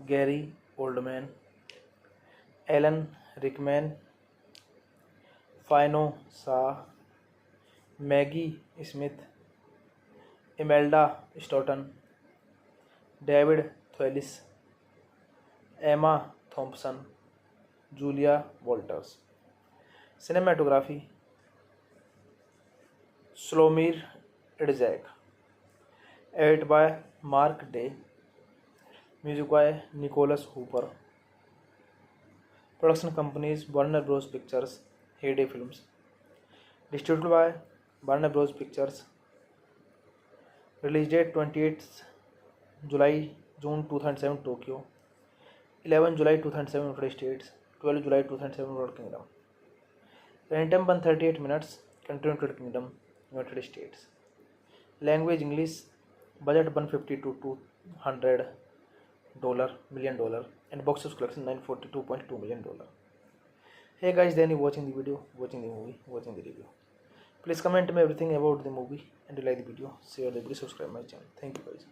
Gary Oldman, Alan Rickman, Fino Shah, Maggie Smith, Imelda Staunton, David Thewlis, Emma Thompson, Julia Walters. Cinematography Slomir Idzak. Edit by Mark Day. Music by Nicholas Hooper. Production companies Warner Bros. Pictures, Heyday Films. Distributed by Warner Bros. Pictures. Release date 28th July June 2007 Tokyo, 11 July 2007 United States, 12 July 2007 United Kingdom. Running time 138 minutes. Country United Kingdom, United States. Language English. Budget 150 to $200 million and box office collection $942.2 million. Hey guys, then you watching the video, watching the movie, watching the review. Please comment me everything about the movie and you like the video, share the video, subscribe my channel. Thank you guys.